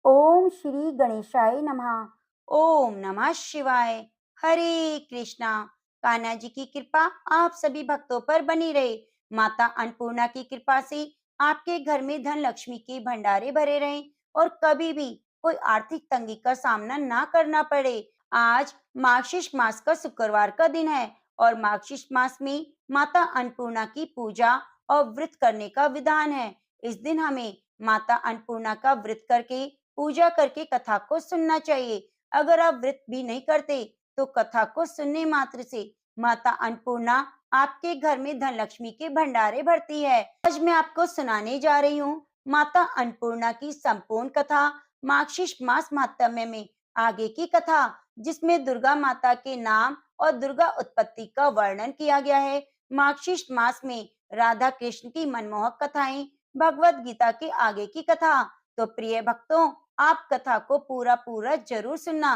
ओम श्री गणेशाय नमः। ओम नमः शिवाय। हरे कृष्णा। कान्हा जी की कृपा आप सभी भक्तों पर बनी रहे। माता अन्नपूर्णा की कृपा से आपके घर में धन लक्ष्मी के भंडारे भरे रहें और कभी भी कोई आर्थिक तंगी का सामना ना करना पड़े। आज मार्गशीर्ष मास का शुक्रवार का दिन है और मार्गशीर्ष मास में माता अन्नपूर्णा की पूजा और व्रत करने का विधान है। इस दिन हमें माता अन्नपूर्णा का व्रत करके पूजा करके कथा को सुनना चाहिए। अगर आप व्रत भी नहीं करते तो कथा को सुनने मात्र से माता अन्नपूर्णा आपके घर में धन लक्ष्मी के भंडारे भरती है। आज मैं आपको सुनाने जा रही हूँ माता अन्नपूर्णा की संपूर्ण कथा मार्गशीर्ष मास महात्म्य में आगे की कथा, जिसमें दुर्गा माता के नाम और दुर्गा उत्पत्ति का वर्णन किया गया है। मार्गशीर्ष मास में राधा कृष्ण की मनमोहक कथाएं, भगवत गीता के आगे की कथा। तो प्रिय भक्तों, आप कथा को पूरा पूरा जरूर सुनना।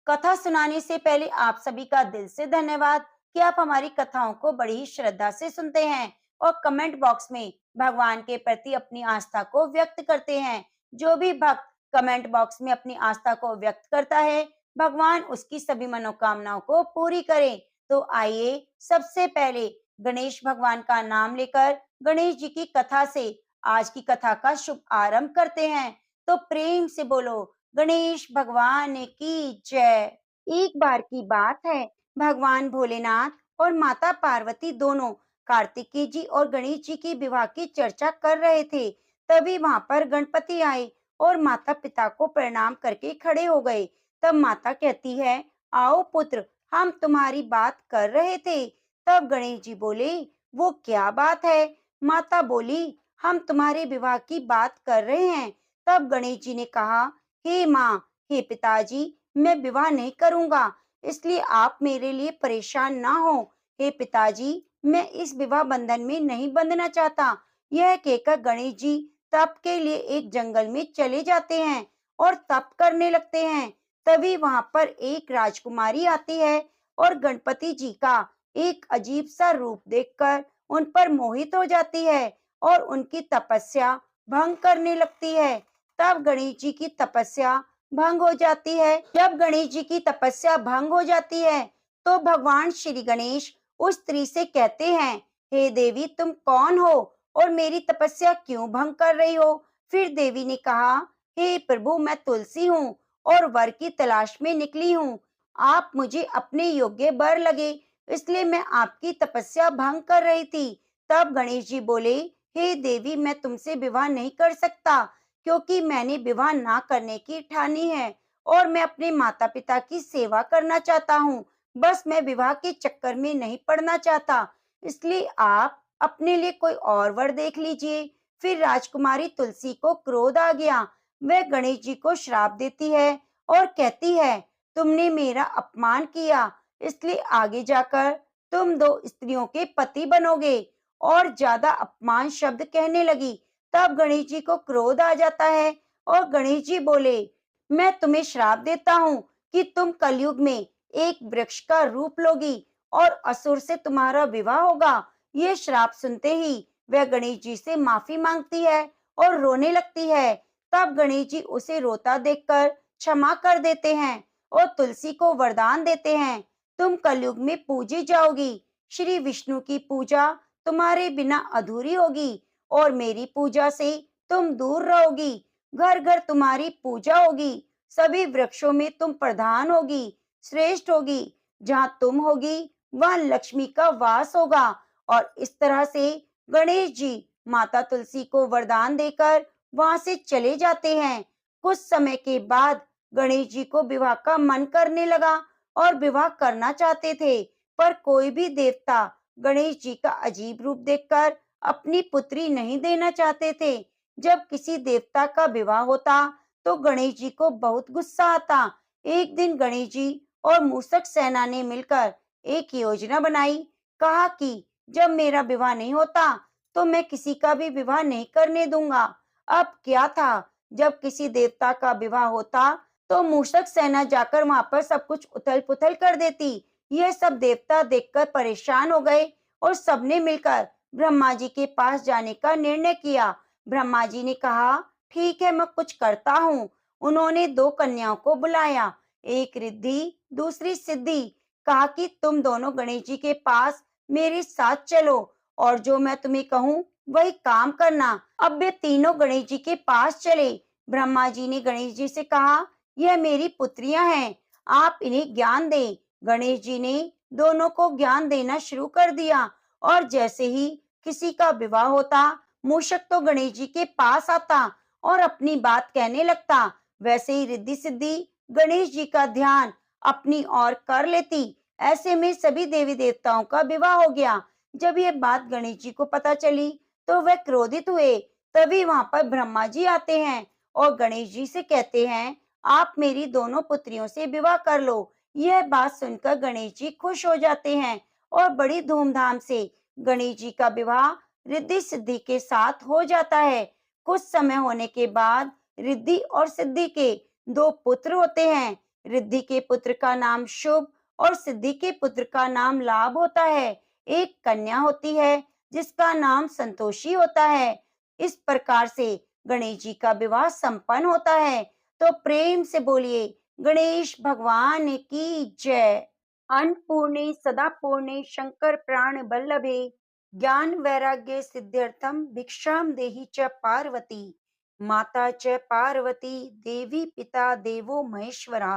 कथा सुनाने से पहले आप सभी का दिल से धन्यवाद कि आप हमारी कथाओं को बड़ी ही श्रद्धा से सुनते हैं और कमेंट बॉक्स में भगवान के प्रति अपनी आस्था को व्यक्त करते हैं। जो भी भक्त कमेंट बॉक्स में अपनी आस्था को व्यक्त करता है, भगवान उसकी सभी मनोकामनाओं को पूरी करें। तो आइए सबसे पहले गणेश भगवान का नाम लेकर गणेश जी की कथा से आज की कथा का शुभ आरंभ करते हैं। तो प्रेम से बोलो गणेश भगवान की जय। एक बार की बात है, भगवान भोलेनाथ और माता पार्वती दोनों कार्तिकेय जी और गणेश जी की विवाह की चर्चा कर रहे थे। तभी वहां पर गणपति आए और माता पिता को प्रणाम करके खड़े हो गए। तब माता कहती है, आओ पुत्र, हम तुम्हारी बात कर रहे थे। तब गणेश जी बोले, वो क्या बात है? माता बोली, हम तुम्हारे विवाह की बात कर रहे हैं। तब गणेश जी ने कहा, हे माँ, हे पिताजी, मैं विवाह नहीं करूंगा, इसलिए आप मेरे लिए परेशान ना हो। हे पिताजी, मैं इस विवाह बंधन में नहीं बंधना चाहता। यह कहकर गणेश जी तप के लिए एक जंगल में चले जाते हैं और तप करने लगते हैं। तभी वहां पर एक राजकुमारी आती है और गणपति जी का एक अजीब सा रूप देखकर उन पर मोहित हो जाती है और उनकी तपस्या भंग करने लगती है। तब गणेश जी की तपस्या भंग हो जाती है। जब गणेश जी की तपस्या भंग हो जाती है, तो भगवान श्री गणेश उस स्त्री से कहते हैं, हे देवी, तुम कौन हो और मेरी तपस्या क्यों भंग कर रही हो? फिर देवी ने कहा, हे प्रभु, मैं तुलसी हूँ और वर की तलाश में निकली हूँ। आप मुझे अपने योग्य वर लगे, इसलिए मैं आपकी तपस्या भंग कर रही थी। तब गणेश जी बोले, हे देवी, मैं तुमसे विवाह नहीं कर सकता, क्योंकि मैंने विवाह ना करने की ठानी है और मैं अपने माता पिता की सेवा करना चाहता हूँ। बस मैं विवाह के चक्कर में नहीं पड़ना चाहता, इसलिए आप अपने लिए कोई और वर देख लीजिए। फिर राजकुमारी तुलसी को क्रोध आ गया। वह गणेश जी को श्राप देती है और कहती है, तुमने मेरा अपमान किया, इसलिए आगे जाकर तुम दो स्त्रियों के पति बनोगे। और ज्यादा अपमान शब्द कहने लगी। तब गणेश जी को क्रोध आ जाता है और गणेश जी बोले, मैं तुम्हें श्राप देता हूँ कि तुम कलयुग में एक वृक्ष का रूप लोगी और असुर से तुम्हारा विवाह होगा। ये श्राप सुनते ही वह गणेश जी से माफी मांगती है और रोने लगती है। तब गणेश जी उसे रोता देखकर क्षमा कर देते हैं और तुलसी को वरदान देते हैं, तुम कलयुग में पूजी जाओगी। श्री विष्णु की पूजा तुम्हारे बिना अधूरी होगी और मेरी पूजा से तुम दूर रहोगी। घर घर तुम्हारी पूजा होगी, सभी वृक्षों में तुम प्रधान होगी, श्रेष्ठ होगी। जहाँ तुम होगी वहाँ लक्ष्मी का वास होगा। और इस तरह से गणेश जी माता तुलसी को वरदान देकर वहां से चले जाते हैं। कुछ समय के बाद गणेश जी को विवाह का मन करने लगा और विवाह करना चाहते थे, पर कोई भी देवता गणेश जी का अजीब रूप देखकर अपनी पुत्री नहीं देना चाहते थे। जब किसी देवता का विवाह होता तो गणेश जी को बहुत गुस्सा आता। एक दिन गणेश जी और मूषक सेना ने मिलकर एक योजना बनाई। कहा कि जब मेरा विवाह नहीं होता तो मैं किसी का भी विवाह नहीं करने दूंगा। अब क्या था, जब किसी देवता का विवाह होता तो मूषक सेना जाकर वहां पर सब कुछ उथल पुथल कर देती। यह सब देवता देखकर परेशान हो गए और सबने मिलकर ब्रह्मा जी के पास जाने का निर्णय किया। ब्रह्मा जी ने कहा, ठीक है, मैं कुछ करता हूँ। उन्होंने दो कन्याओं को बुलाया, एक रिद्धि, दूसरी सिद्धि। कहा कि तुम दोनों गणेश जी के पास मेरे साथ चलो और जो मैं तुम्हें कहूँ वही काम करना। अब वे तीनों गणेश जी के पास चले। ब्रह्मा जी ने गणेश जी से कहा, यह मेरी पुत्रियां हैं, आप इन्हें ज्ञान दें। गणेश जी ने दोनों को ज्ञान देना शुरू कर दिया और जैसे ही किसी का विवाह होता, मूषक तो गणेश जी के पास आता और अपनी बात कहने लगता। वैसे ही रिद्धि सिद्धि गणेश जी का ध्यान अपनी ओर कर लेती। ऐसे में सभी देवी देवताओं का विवाह हो गया। जब ये बात गणेश जी को पता चली तो वह क्रोधित हुए। तभी वहां पर ब्रह्मा जी आते हैं और गणेश जी से कहते हैं, आप मेरी दोनों पुत्रियों से विवाह कर लो। यह बात सुनकर गणेश जी खुश हो जाते हैं और बड़ी धूमधाम से गणेश जी का विवाह रिद्धि सिद्धि के साथ हो जाता है। कुछ समय होने के बाद रिद्धि और सिद्धि के दो पुत्र होते हैं। रिद्धि के पुत्र का नाम शुभ और सिद्धि के पुत्र का नाम लाभ होता है। एक कन्या होती है जिसका नाम संतोषी होता है। इस प्रकार से गणेश जी का विवाह संपन्न होता है। तो प्रेम से बोलिए, गणेश भगवान की जय। अन्नपूर्णे सदा पूर्णे शंकर प्राण बल्लभे ज्ञान वैराग्य सिद्ध्यर्थम भिक्षाम देहि च पार्वती। माता च पार्वती देवी पिता देवो महेश्वरा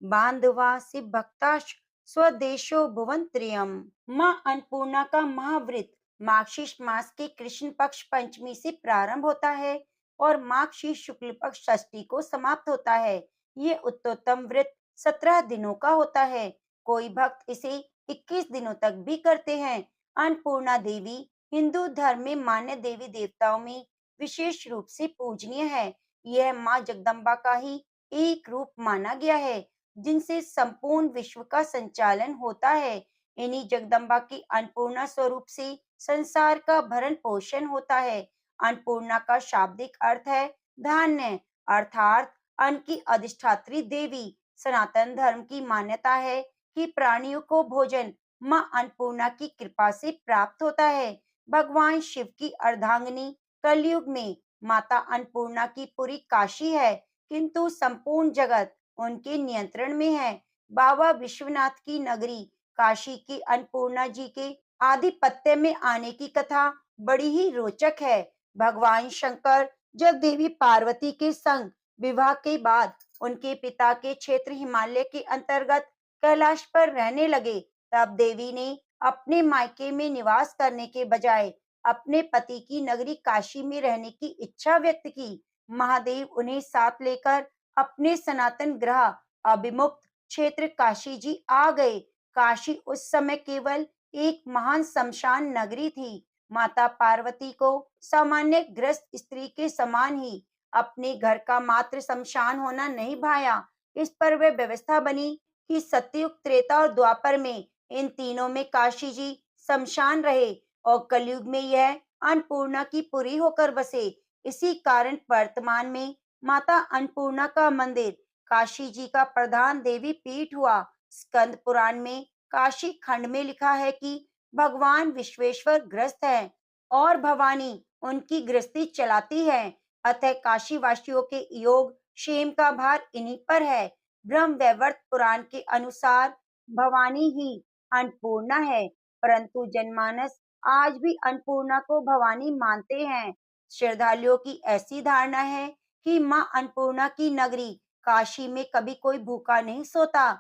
बांधवा शिव भक्ताश स्वदेशो भुवंत्रियम। माँ अन्नपूर्णा का महाव्रत मार्गशीर्ष मास के कृष्ण पक्ष पंचमी से प्रारंभ होता है और मार्गशीर्ष शुक्ल पक्ष षष्ठी को समाप्त होता है। ये उत्तरोत्तम व्रत 17 दिनों का होता है। कोई भक्त इसे 21 दिनों तक भी करते हैं। अन्नपूर्णा देवी हिंदू धर्म में मान्य देवी देवताओं में विशेष रूप से पूजनीय है। यह माँ जगदम्बा का ही एक रूप माना गया है जिनसे संपूर्ण विश्व का संचालन होता है। इन्हीं जगदम्बा की अन्नपूर्णा स्वरूप से संसार का भरण पोषण होता है। अन्नपूर्णा का शाब्दिक अर्थ है धान्य, अर्थात अन्न की अधिष्ठात्री देवी। सनातन धर्म की मान्यता है कि प्राणियों को भोजन माँ अन्नपूर्णा की कृपा से प्राप्त होता है। भगवान शिव की अर्धांगिनी कलयुग में माता अन्नपूर्णा की पूरी काशी है, किंतु संपूर्ण जगत उनके नियंत्रण में है। बाबा विश्वनाथ की नगरी काशी की अन्नपूर्णा जी के आधिपत्य में आने की कथा बड़ी ही रोचक है। भगवान शंकर जब देवी पार्वती के संग विवाह के बाद उनके पिता के क्षेत्र हिमालय के अंतर्गत कैलाश पर रहने लगे, तब देवी ने अपने मायके में निवास करने के बजाय अपने पति की नगरी काशी में रहने की इच्छा व्यक्त की। महादेव उन्हें साथ लेकर अपने सनातन ग्रह अभिमुक्त क्षेत्र काशी जी आ गए। काशी उस समय केवल एक महान शमशान नगरी थी। माता पार्वती को सामान्य ग्रस्त स्त्री के समान ही अपने घर का मात्र शमशान होना नहीं भाया। इस पर वह व्यवस्था बनी कि सतयुग, त्रेता और द्वापर में इन तीनों में काशी जी शमशान रहे और कलयुग में यह अन्नपूर्णा की पुरी होकर बसे। इसी कारण वर्तमान में माता अन्नपूर्णा का मंदिर काशी जी का प्रधान देवी पीठ हुआ। स्कंद पुराण में काशी खंड में लिखा है कि भगवान विश्वेश्वर ग्रस्त है और भवानी उनकी गृहस्थी चलाती है। अतः काशी वासियों के योग क्षेम का भार इन्हीं पर है। ब्रह्म वैवर्त पुराण के अनुसार भवानी ही अन्नपूर्णा है, परंतु जनमानस आज भी अन्नपूर्णा को भवानी मानते हैं। श्रद्धालुओं की ऐसी धारणा है कि माँ अन्नपूर्णा की नगरी काशी में कभी कोई भूखा नहीं सोता।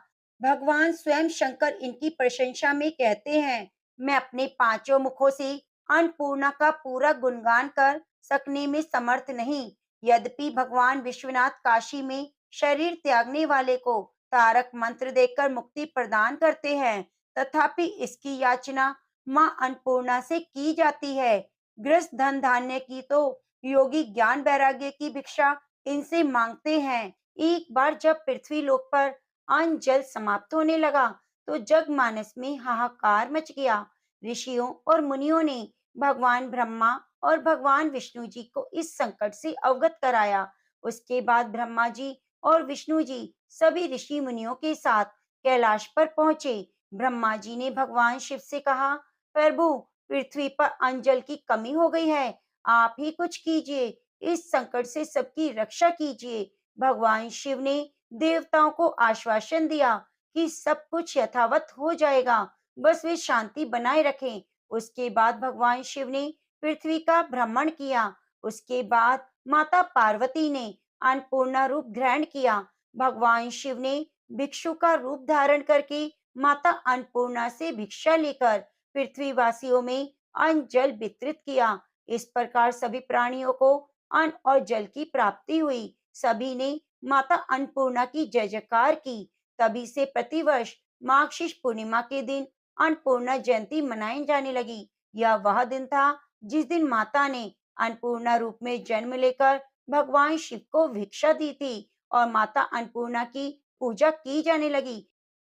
भगवान स्वयं शंकर इनकी प्रशंसा में कहते हैं, मैं अपने पांचों मुखों से अन्नपूर्णा का पूरा गुणगान कर सकने में समर्थ नहीं। यद्यपि भगवान विश्वनाथ काशी में शरीर त्यागने वाले को तारक मंत्र देकर मुक्ति प्रदान करते हैं, तथापि इसकी याचना माँ अन्नपूर्णा से की जाती है। गृहस्थ धन धान्य की तो योगी ज्ञान वैराग्य की भिक्षा इनसे मांगते हैं। एक बार जब पृथ्वी लोक पर अन्न जल समाप्त होने लगा तो जगमानस में हाहाकार मच गया। ऋषियों और मुनियों ने भगवान ब्रह्मा और भगवान विष्णु जी को इस संकट से अवगत कराया। उसके बाद ब्रह्मा जी और विष्णु जी सभी ऋषि मुनियों के साथ कैलाश पर पहुंचे। ब्रह्मा जी ने भगवान शिव से कहा, प्रभु, पृथ्वी पर अन्न जल की कमी हो गई है, आप ही कुछ कीजिए, इस संकट से सबकी रक्षा कीजिए। भगवान शिव ने देवताओं को आश्वासन दिया कि सब कुछ यथावत हो जाएगा, बस वे शांति बनाए रखें। उसके बाद भगवान शिव ने पृथ्वी का भ्रमण किया। उसके बाद माता पार्वती ने अन्नपूर्णा रूप ग्रहण किया। भगवान शिव ने भिक्षु का रूप धारण करके माता अन्नपूर्णा से भिक्षा लेकर पृथ्वीवासियों में अन्न जल वितरित किया। इस प्रकार सभी प्राणियों को अन्न और जल की प्राप्ति हुई। सभी ने माता अन्नपूर्णा की जय जयकार की। तभी से प्रतिवर्ष मार्गशीर्ष पूर्णिमा के दिन अन्नपूर्णा जयंती मनाई जाने लगी। यह वह दिन था जिस दिन माता ने अन्नपूर्णा रूप में जन्म लेकर भगवान शिव को भिक्षा दी थी और माता अन्नपूर्णा की पूजा की जाने लगी।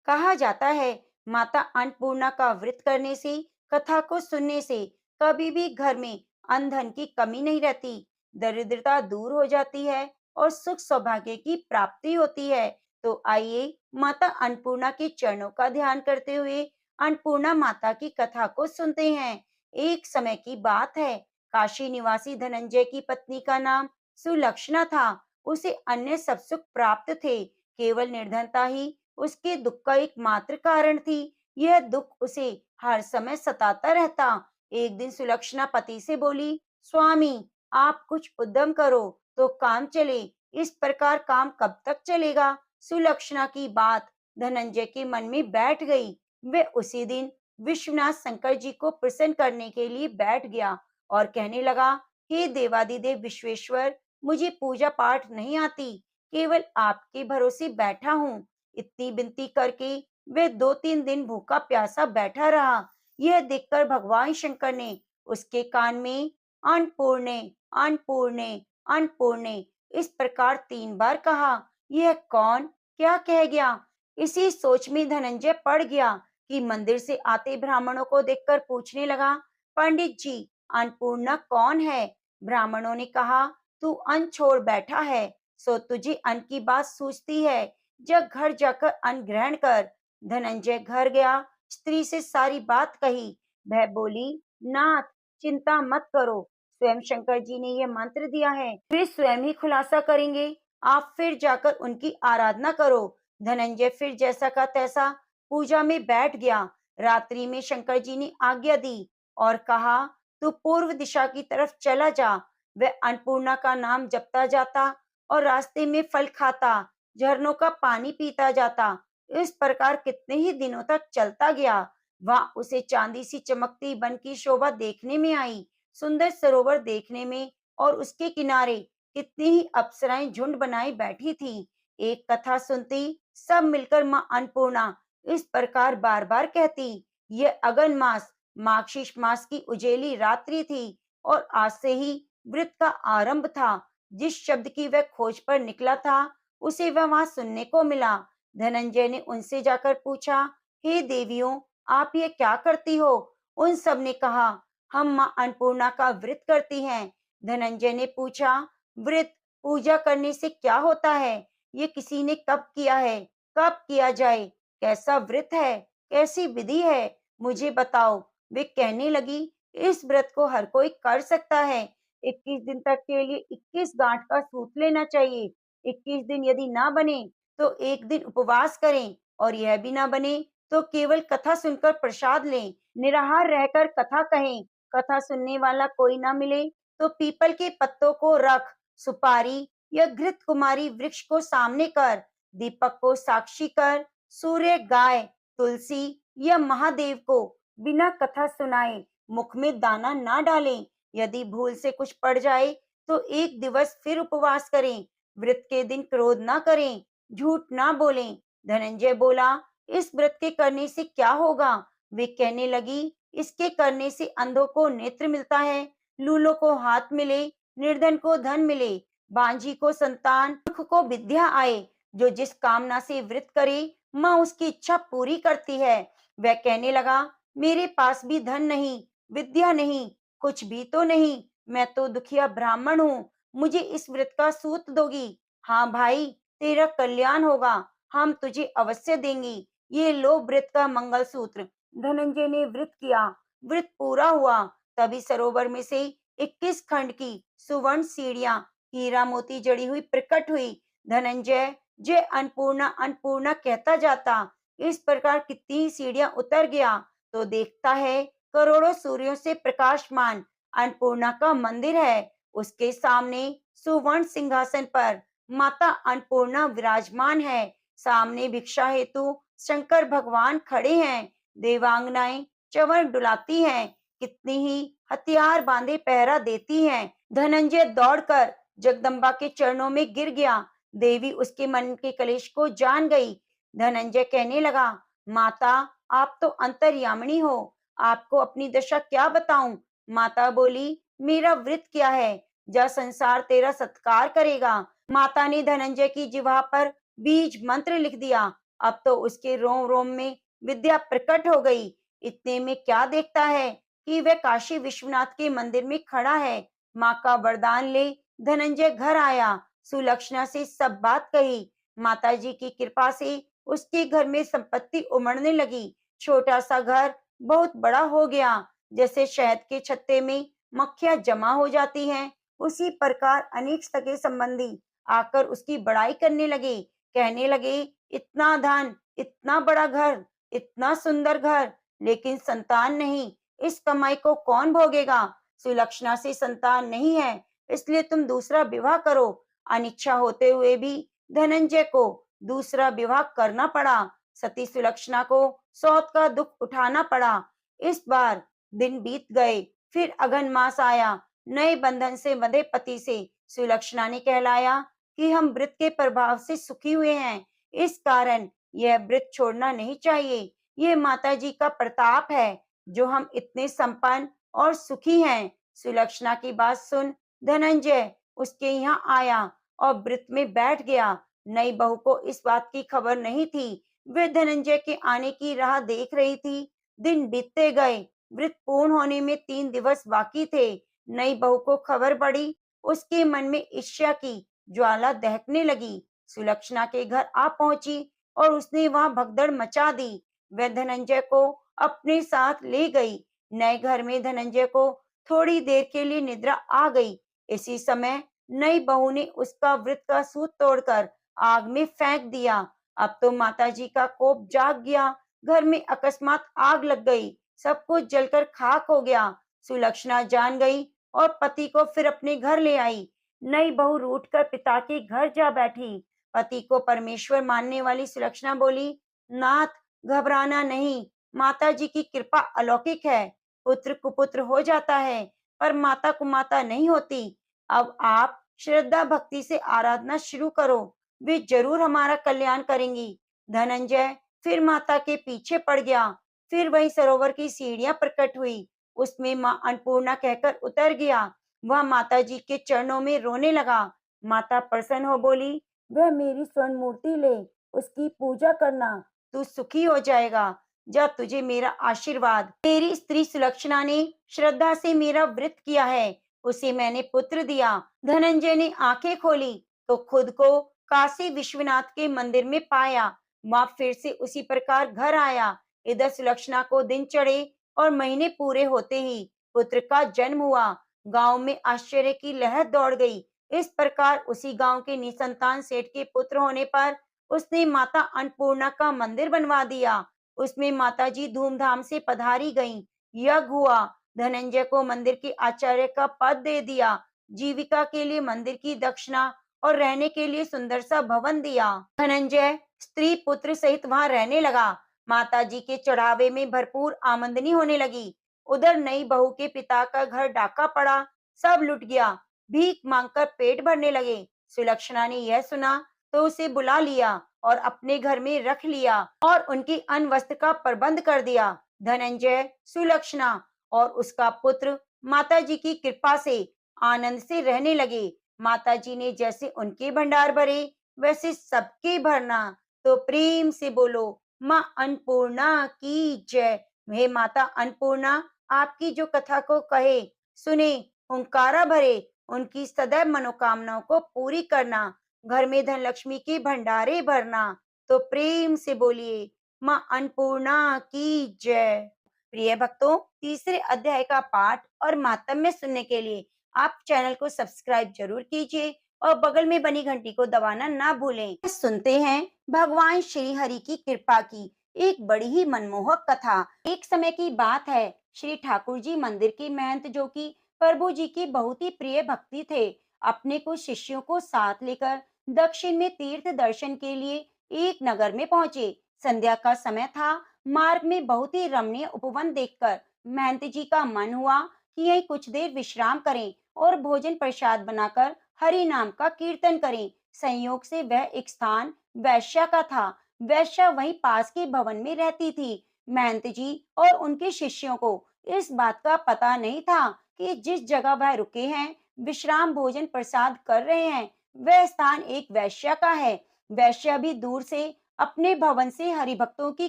कहा जाता है माता अन्नपूर्णा का व्रत करने से, कथा को सुनने से कभी भी घर में अन्न धन की कमी नहीं रहती, दरिद्रता दूर हो जाती है और सुख सौभाग्य की प्राप्ति होती है। तो आइए माता अन्नपूर्णा के चरणों का ध्यान करते हुए अन्नपूर्णा माता की कथा को सुनते हैं। एक समय की बात है, काशी निवासी धनंजय की पत्नी का नाम सुलक्षणा था। उसे अन्य सब सुख प्राप्त थे, केवल निर्धनता ही उसके दुख का एकमात्र कारण थी। यह दुख उसे हर समय सताता रहता। एक दिन सुलक्षणा पति से बोली, स्वामी, आप कुछ उद्यम करो तो काम चले, इस प्रकार काम कब तक चलेगा? सुलक्षणा की बात धनंजय के मन में बैठ गई। वे उसी दिन विश्वनाथ शंकर जी को प्रसन्न करने के लिए बैठ गया और कहने लगा, हे देवादिदेव विश्वेश्वर, मुझे पूजा पाठ नहीं आती, केवल आपके भरोसे बैठा हूँ। इतनी विनती करके वे 2-3 दिन भूखा प्यासा बैठा रहा। यह देखकर भगवान शंकर ने उसके कान में अन्नपूर्णे, अन्नपूर्णे, अन्नपूर्णे इस प्रकार 3 बार कहा। यह कौन क्या कह गया? इसी सोच में धनंजय पड़ गया कि मंदिर से आते ब्राह्मणों को देखकर पूछने लगा, पंडित जी, अन्नपूर्णा कौन है? ब्राह्मणों ने कहा, तू अन्न छोड़ बैठा है, सो तुझे अन्न की बात सूझती है, जब घर जाकर अन्न ग्रहण कर। धनंजय घर गया, स्त्री से सारी बात कही। वह बोली, नाथ, चिंता मत करो, स्वयं शंकर जी ने यह मंत्र दिया है, वे स्वयं ही खुलासा करेंगे। आप फिर जाकर उनकी आराधना करो। धनंजय फिर जैसा का तैसा पूजा में बैठ गया। रात्रि में शंकर जी ने आज्ञा दी और कहा, तू पूर्व दिशा की तरफ चला जा। वह अन्नपूर्णा का नाम जपता जाता और रास्ते में फल खाता, झरनों का पानी पीता जाता। इस प्रकार कितने ही दिनों तक चलता गया। वहां उसे चांदी सी चमकती वन की शोभा देखने में आई, सुंदर सरोवर देखने में, और उसके किनारे कितनी ही अप्सराएं झुंड बनाए बैठी थी। एक कथा सुनती सब मिलकर मां अन्नपूर्णा इस प्रकार बार बार कहती। यह अगन मास, मार्गशीर्ष मास की उजेली रात्रि थी और आज से ही व्रत का आरंभ था। जिस शब्द की वह खोज पर निकला था, उसे वह वहां सुनने को मिला। धनंजय ने उनसे जाकर पूछा, हे देवियों, आप ये क्या करती हो? उन सब ने कहा, हम मां अन्नपूर्णा का व्रत करती हैं। धनंजय ने पूछा, व्रत पूजा करने से क्या होता है? ये किसी ने कब किया है? कब किया जाए? कैसा व्रत है? कैसी विधि है? मुझे बताओ। वे कहने लगी, इस व्रत को हर कोई कर सकता है। 21 दिन तक के लिए 21 गांठ का सूत लेना चाहिए। 21 दिन यदि ना बने तो एक दिन उपवास करें, और यह भी ना बने तो केवल कथा सुनकर प्रसाद लें। निराहार रहकर कथा कहें। कथा सुनने वाला कोई ना मिले तो पीपल के पत्तों को रख, सुपारी या घृत कुमारी वृक्ष को सामने कर, दीपक को साक्षी कर, सूर्य, गाय, तुलसी या महादेव को बिना कथा सुनाए मुख में दाना ना डालें। यदि भूल से कुछ पड़ जाए तो एक दिवस फिर उपवास करें। व्रत के दिन क्रोध ना करें, झूठ ना बोलें। धनंजय बोला, इस व्रत के करने से क्या होगा? वे कहने लगी, इसके करने से अंधों को नेत्र मिलता है, लूलों को हाथ मिले, निर्धन को धन मिले, बांझी को संतान, मूर्ख को विद्या आए। जो जिस कामना से व्रत करे, माँ उसकी इच्छा पूरी करती है। वह कहने लगा, मेरे पास भी धन नहीं, विद्या नहीं, कुछ भी तो नहीं, मैं तो दुखिया ब्राह्मण हूँ, मुझे इस व्रत का सूत दोगी? हाँ भाई, तेरा कल्याण होगा, हम तुझे अवश्य देंगे। ये लो व्रत का मंगल सूत्र। धनंजय ने व्रत किया। व्रत पूरा हुआ, तभी सरोवर में से 21 खंड की सुवर्ण सीढ़ियां हीरा मोती जड़ी हुई प्रकट हुई। धनंजय जय अन्नपूर्णा अन्नपूर्णा कहता जाता इस प्रकार कितनी सीढ़ियां उतर गया तो देखता है करोड़ों सूर्यों से प्रकाशमान अन्नपूर्णा का मंदिर है। उसके सामने सुवर्ण सिंहासन पर माता अन्नपूर्णा विराजमान है। सामने भिक्षा हेतु शंकर भगवान खड़े हैं। देवांगनाएं चंवर डुलाती हैं। कितनी ही हथियार बांधे पहरा देती हैं। धनंजय दौड़कर जगदम्बा के चरणों में गिर गया। देवी उसके मन के कलेश को जान गई। धनंजय कहने लगा, माता आप तो अंतर्यामिनी हो, आपको अपनी दशा क्या बताऊं। माता बोली, मेरा व्रत क्या है, जा संसार तेरा सत्कार करेगा। माता ने धनंजय की जिह्वा पर बीज मंत्र लिख दिया। अब तो उसके रोम रोम में विद्या प्रकट हो गई। इतने में क्या देखता है कि वह काशी विश्वनाथ के मंदिर में खड़ा है। माँ का वरदान ले धनंजय घर आया। सुलक्षणा से सब बात कही। माताजी की कृपा से उसके घर में संपत्ति उमड़ने लगी। छोटा सा घर बहुत बड़ा हो गया। जैसे शहद के छत्ते में मक्खियां जमा हो जाती हैं, उसी प्रकार अनेक सगे संबंधी आकर उसकी बड़ाई करने लगे। कहने लगे, इतना धन, इतना बड़ा घर, इतना सुंदर घर, लेकिन संतान नहीं, इस कमाई को कौन भोगेगा। सुलक्षणा से संतान नहीं है, इसलिए तुम दूसरा विवाह करो। अनिच्छा होते हुए भी धनंजय को दूसरा विवाह करना पड़ा। सती सुलक्षणा को सौत का दुख उठाना पड़ा। इस बार दिन बीत गए, फिर अगन मास आया। नए बंधन से बंधे पति से सुलक्षणा ने कहलाया कि हम व्रत के प्रभाव से सुखी हुए हैं, इस कारण यह व्रत छोड़ना नहीं चाहिए। ये माता जी का प्रताप है जो हम इतने संपन्न और सुखी हैं। सुलक्षणा की बात सुन धनंजय उसके यहाँ आया और व्रत में बैठ गया। नई बहू को इस बात की खबर नहीं थी। वे धनंजय के आने की राह देख रही थी। दिन बीतते गए। व्रत पूर्ण होने में 3 दिवस बाकी थे। नई बहू को खबर पड़ी। उसके मन में ईर्ष्या की ज्वाला दहकने लगी। सुलक्षणा के घर आ पहुंची और उसने वहां भगदड़ मचा दी। वह धनंजय को अपने साथ ले गई। नए घर में धनंजय को थोड़ी देर के लिए निद्रा आ गई। इसी समय नई बहू ने उसका व्रत का सूत तोड़कर आग में फेंक दिया। अब तो माताजी का कोप जाग गया। घर में अकस्मात आग लग गई। सब कुछ जलकर खाक हो गया। सुलक्षणा जान गई और पति को फिर अपने घर ले आई। नई बहू रूठकर पिता के घर जा बैठी। पति को परमेश्वर मानने वाली सुलक्षणा बोली, नाथ घबराना नहीं, माता जी की कृपा अलौकिक है। पुत्र कुपुत्र हो जाता है पर माता कुमाता नहीं होती। अब आप श्रद्धा भक्ति से आराधना शुरू करो, वे जरूर हमारा कल्याण करेंगी। धनंजय फिर माता के पीछे पड़ गया। फिर वही सरोवर की सीढ़ियां प्रकट हुई। उसमें माँ अन्नपूर्णा कहकर उतर गया। वह माता जी के चरणों में रोने लगा। माता प्रसन्न हो बोली, वह मेरी स्वर्ण मूर्ति ले, उसकी पूजा करना, तू सुखी हो जाएगा। जा तुझे मेरा आशीर्वाद। तेरी स्त्री सुलक्षणा ने श्रद्धा से मेरा व्रत किया है, उसे मैंने पुत्र दिया। धनंजय ने आंखें खोली तो खुद को काशी विश्वनाथ के मंदिर में पाया। वहां फिर से उसी प्रकार घर आया। इधर सुलक्षणा को दिन चढ़े और महीने पूरे होते ही पुत्र का जन्म हुआ। गांव में आश्चर्य की लहर दौड़ गई। इस प्रकार उसी गांव के निसंतान सेठ के पुत्र होने पर उसने माता अन्नपूर्णा का मंदिर बनवा दिया। उसमें माताजी धूमधाम से पधारी गईं। यज्ञ हुआ। धनंजय को मंदिर के आचार्य का पद दे दिया। जीविका के लिए मंदिर की दक्षिणा और रहने के लिए सुंदर सा भवन दिया। धनंजय स्त्री पुत्र सहित वहां रहने लगा। माताजी के चढ़ावे में भरपूर आमदनी होने लगी। उधर नई बहू के पिता का घर डाका पड़ा, सब लुट गया। भीख मांगकर पेट भरने लगे। सुलक्षणा ने यह सुना तो उसे बुला लिया और अपने घर में रख लिया और उनकी अन्न वस्त्र का प्रबंध कर दिया। धनंजय, सुलक्षणा और उसका पुत्र माताजी की कृपा से आनंद से रहने लगे। माताजी ने जैसे उनके भंडार भरे वैसे सबके भरना। तो प्रेम से बोलो, माँ अन्नपूर्णा की जय। हे माता अन्नपूर्णा, आपकी जो कथा को कहे सुने, हुंकारा भरे, उनकी सदैव मनोकामनाओं को पूरी करना। घर में धन लक्ष्मी के भंडारे भरना। तो प्रेम से बोलिए, माँ अन्नपूर्णा की जय। प्रिय भक्तों, तीसरे अध्याय का पाठ और महात्म्य सुनने के लिए आप चैनल को सब्सक्राइब जरूर कीजिए और बगल में बनी घंटी को दबाना ना भूलें। सुनते हैं भगवान श्री हरि की कृपा की एक बड़ी ही मनमोहक कथा। एक समय की बात है, श्री ठाकुर जी मंदिर के महंत, जो कि प्रभु जी की बहुत ही प्रिय भक्ति थे, अपने कुछ शिष्यों को साथ लेकर दक्षिण में तीर्थ दर्शन के लिए एक नगर में पहुंचे। संध्या का समय था। मार्ग में बहुत ही रमणीय उपवन देखकर महंत जी का मन हुआ कि यहीं कुछ देर विश्राम करें और भोजन प्रसाद बनाकर हरि नाम का कीर्तन करें। संयोग से वह एक स्थान वैश्या का था। वैश्या वहीं पास के भवन में रहती थी। महंत जी और उनके शिष्यों को इस बात का पता नहीं था कि जिस जगह वह रुके हैं, विश्राम भोजन प्रसाद कर रहे हैं, वह स्थान एक वैश्या का है। वैश्या भी दूर से अपने भवन से हरिभक्तों की